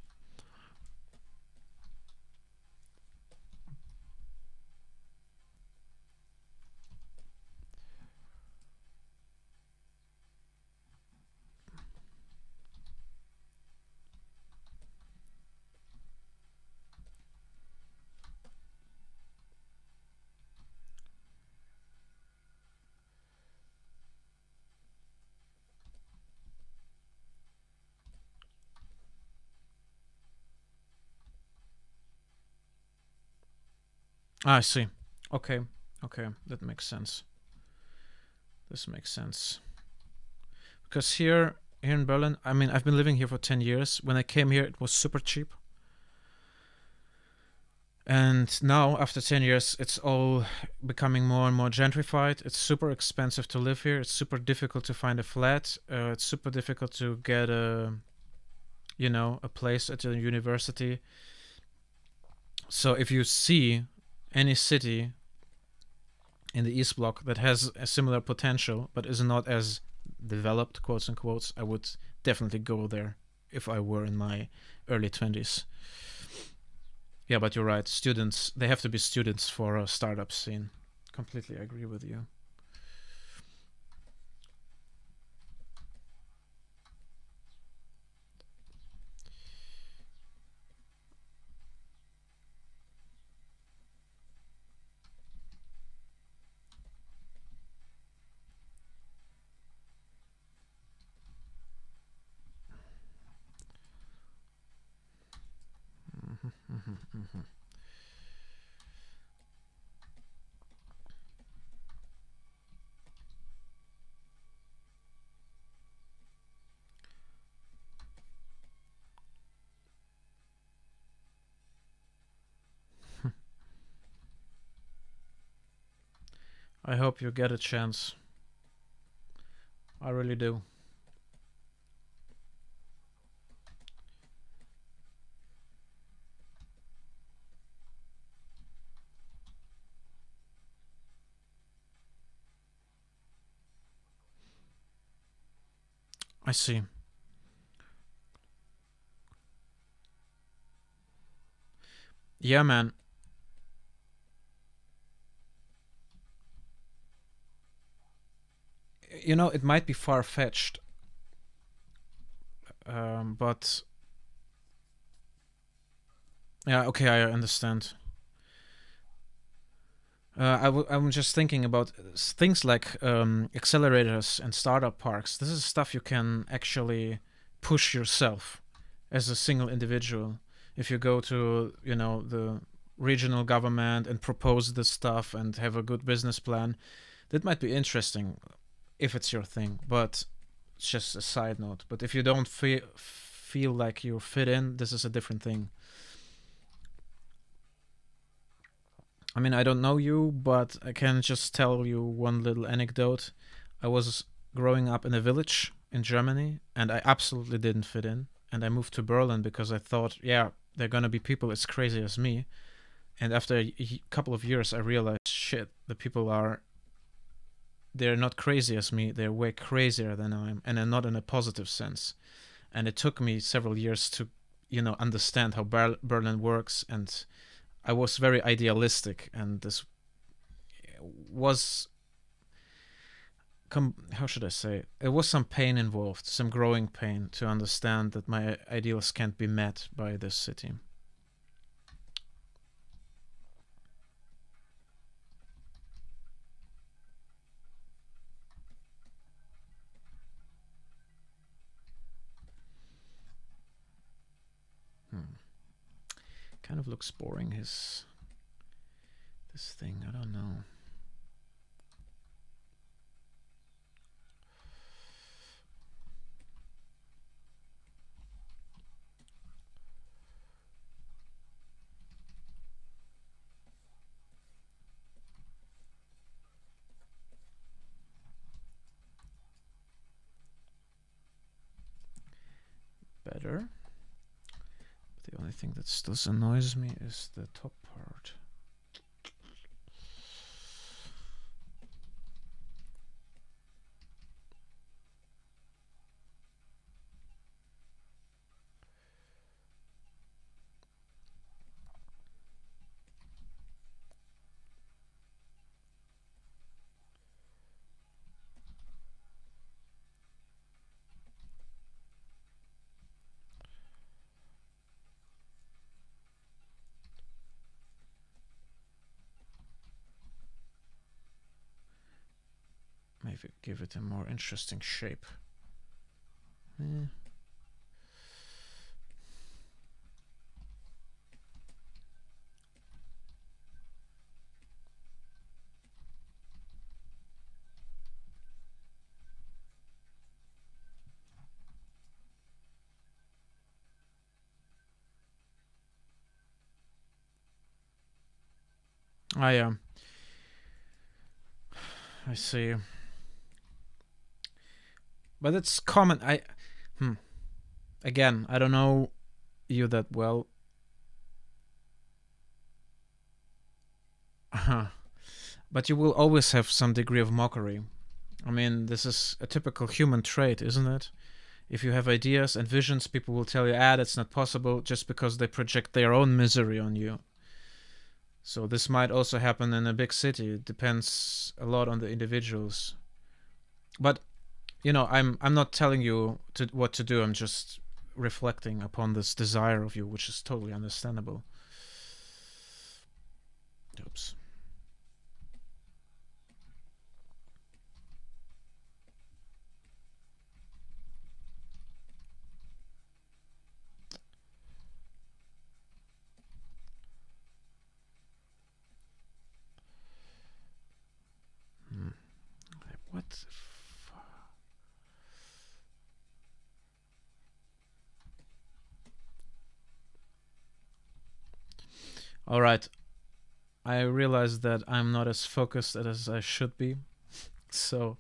I see. Okay. Okay, that makes sense. This makes sense. Because here in Berlin, I mean, I've been living here for 10 years. When I came here, it was super cheap. And now, after 10 years, it's all becoming more and more gentrified. It's super expensive to live here. It's super difficult to find a flat. It's super difficult to get a you know, a place at a university. So if you see any city in the East Bloc that has a similar potential but is not as developed, quotes and quotes, I would definitely go there if I were in my early 20s. Yeah, but you're right. Students, they have to be students for a startup scene. Completely agree with you. I hope you get a chance. I really do. I see. Yeah, man. You know, it might be far-fetched, but yeah, okay, I understand. I'm just thinking about things like accelerators and startup parks. This is stuff you can actually push yourself as a single individual. If you go to, you know, the regional government and propose this stuff and have a good business plan, that might be interesting if it's your thing. But it's just a side note. But if you don't feel like you fit in, this is a different thing. I mean, I don't know you, but I can just tell you one little anecdote. I was growing up in a village in Germany, and I absolutely didn't fit in. And I moved to Berlin because I thought, yeah, there are gonna be people as crazy as me. And after a couple of years, I realized, shit, the people they're not crazy as me. They're way crazier than I am, and not in a positive sense. And it took me several years to, you know, understand how Berlin works, and I was very idealistic, and this was how should I say? It was some pain involved, some growing pain to understand that my ideals can't be met by this city. Kind of looks boring, this thing. I don't know. Better. The only thing that still annoys me is the top part. Maybe give it a more interesting shape. I see. But it's common. Again, I don't know you that well. But you will always have some degree of mockery. I mean, this is a typical human trait, isn't it? If you have ideas and visions, people will tell you, that's not possible, just because they project their own misery on you. So this might also happen in a big city. It depends a lot on the individuals. But, you know, I'm not telling you what to do. I'm just reflecting upon this desire of you, which is totally understandable. Oops. What the fuck? All right. I realize that I'm not as focused as I should be. So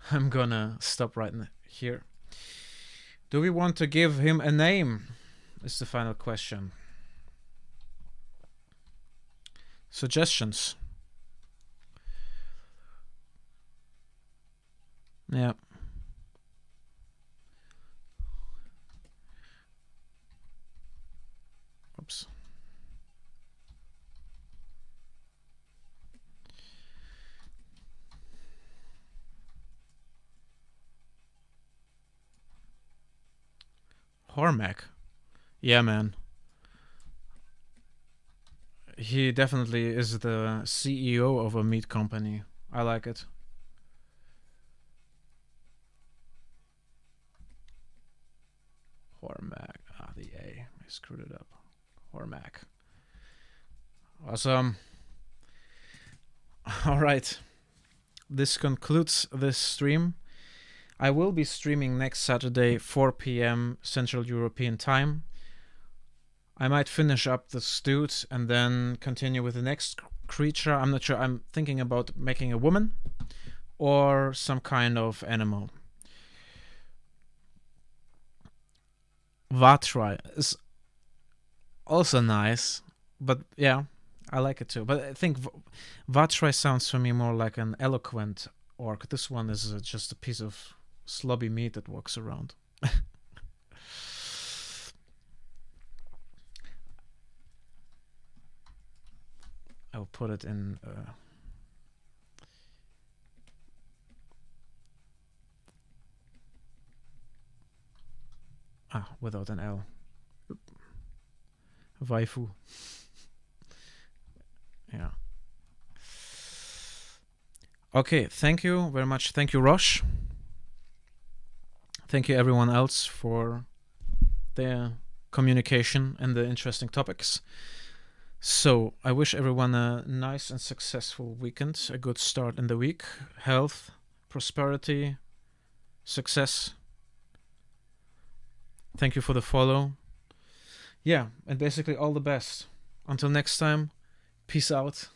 I'm gonna stop right here. Do we want to give him a name? Is the final question. Suggestions? Yeah. Oops. Hormack. Yeah, man. He definitely is the CEO of a meat company. I like it. Hormack. The A. I screwed it up. Hormack. Awesome. Alright. This concludes this stream. I will be streaming next Saturday, 4 p.m. Central European Time. I might finish up the stewed and then continue with the next creature. I'm not sure. I'm thinking about making a woman or some kind of animal. Vatrai is also nice, but yeah, I like it too. But I think Vatrai sounds for me more like an eloquent orc. This one is just a piece of slobby meat that walks around. I'll put it in without an L. Waifu. Yeah. Okay, thank you very much. Thank you, Rosh. Thank you everyone else for their communication and the interesting topics. So I wish everyone a nice and successful weekend, a good start in the week, health, prosperity, success. Thank you for the follow. Yeah, and basically all the best. Until next time, peace out.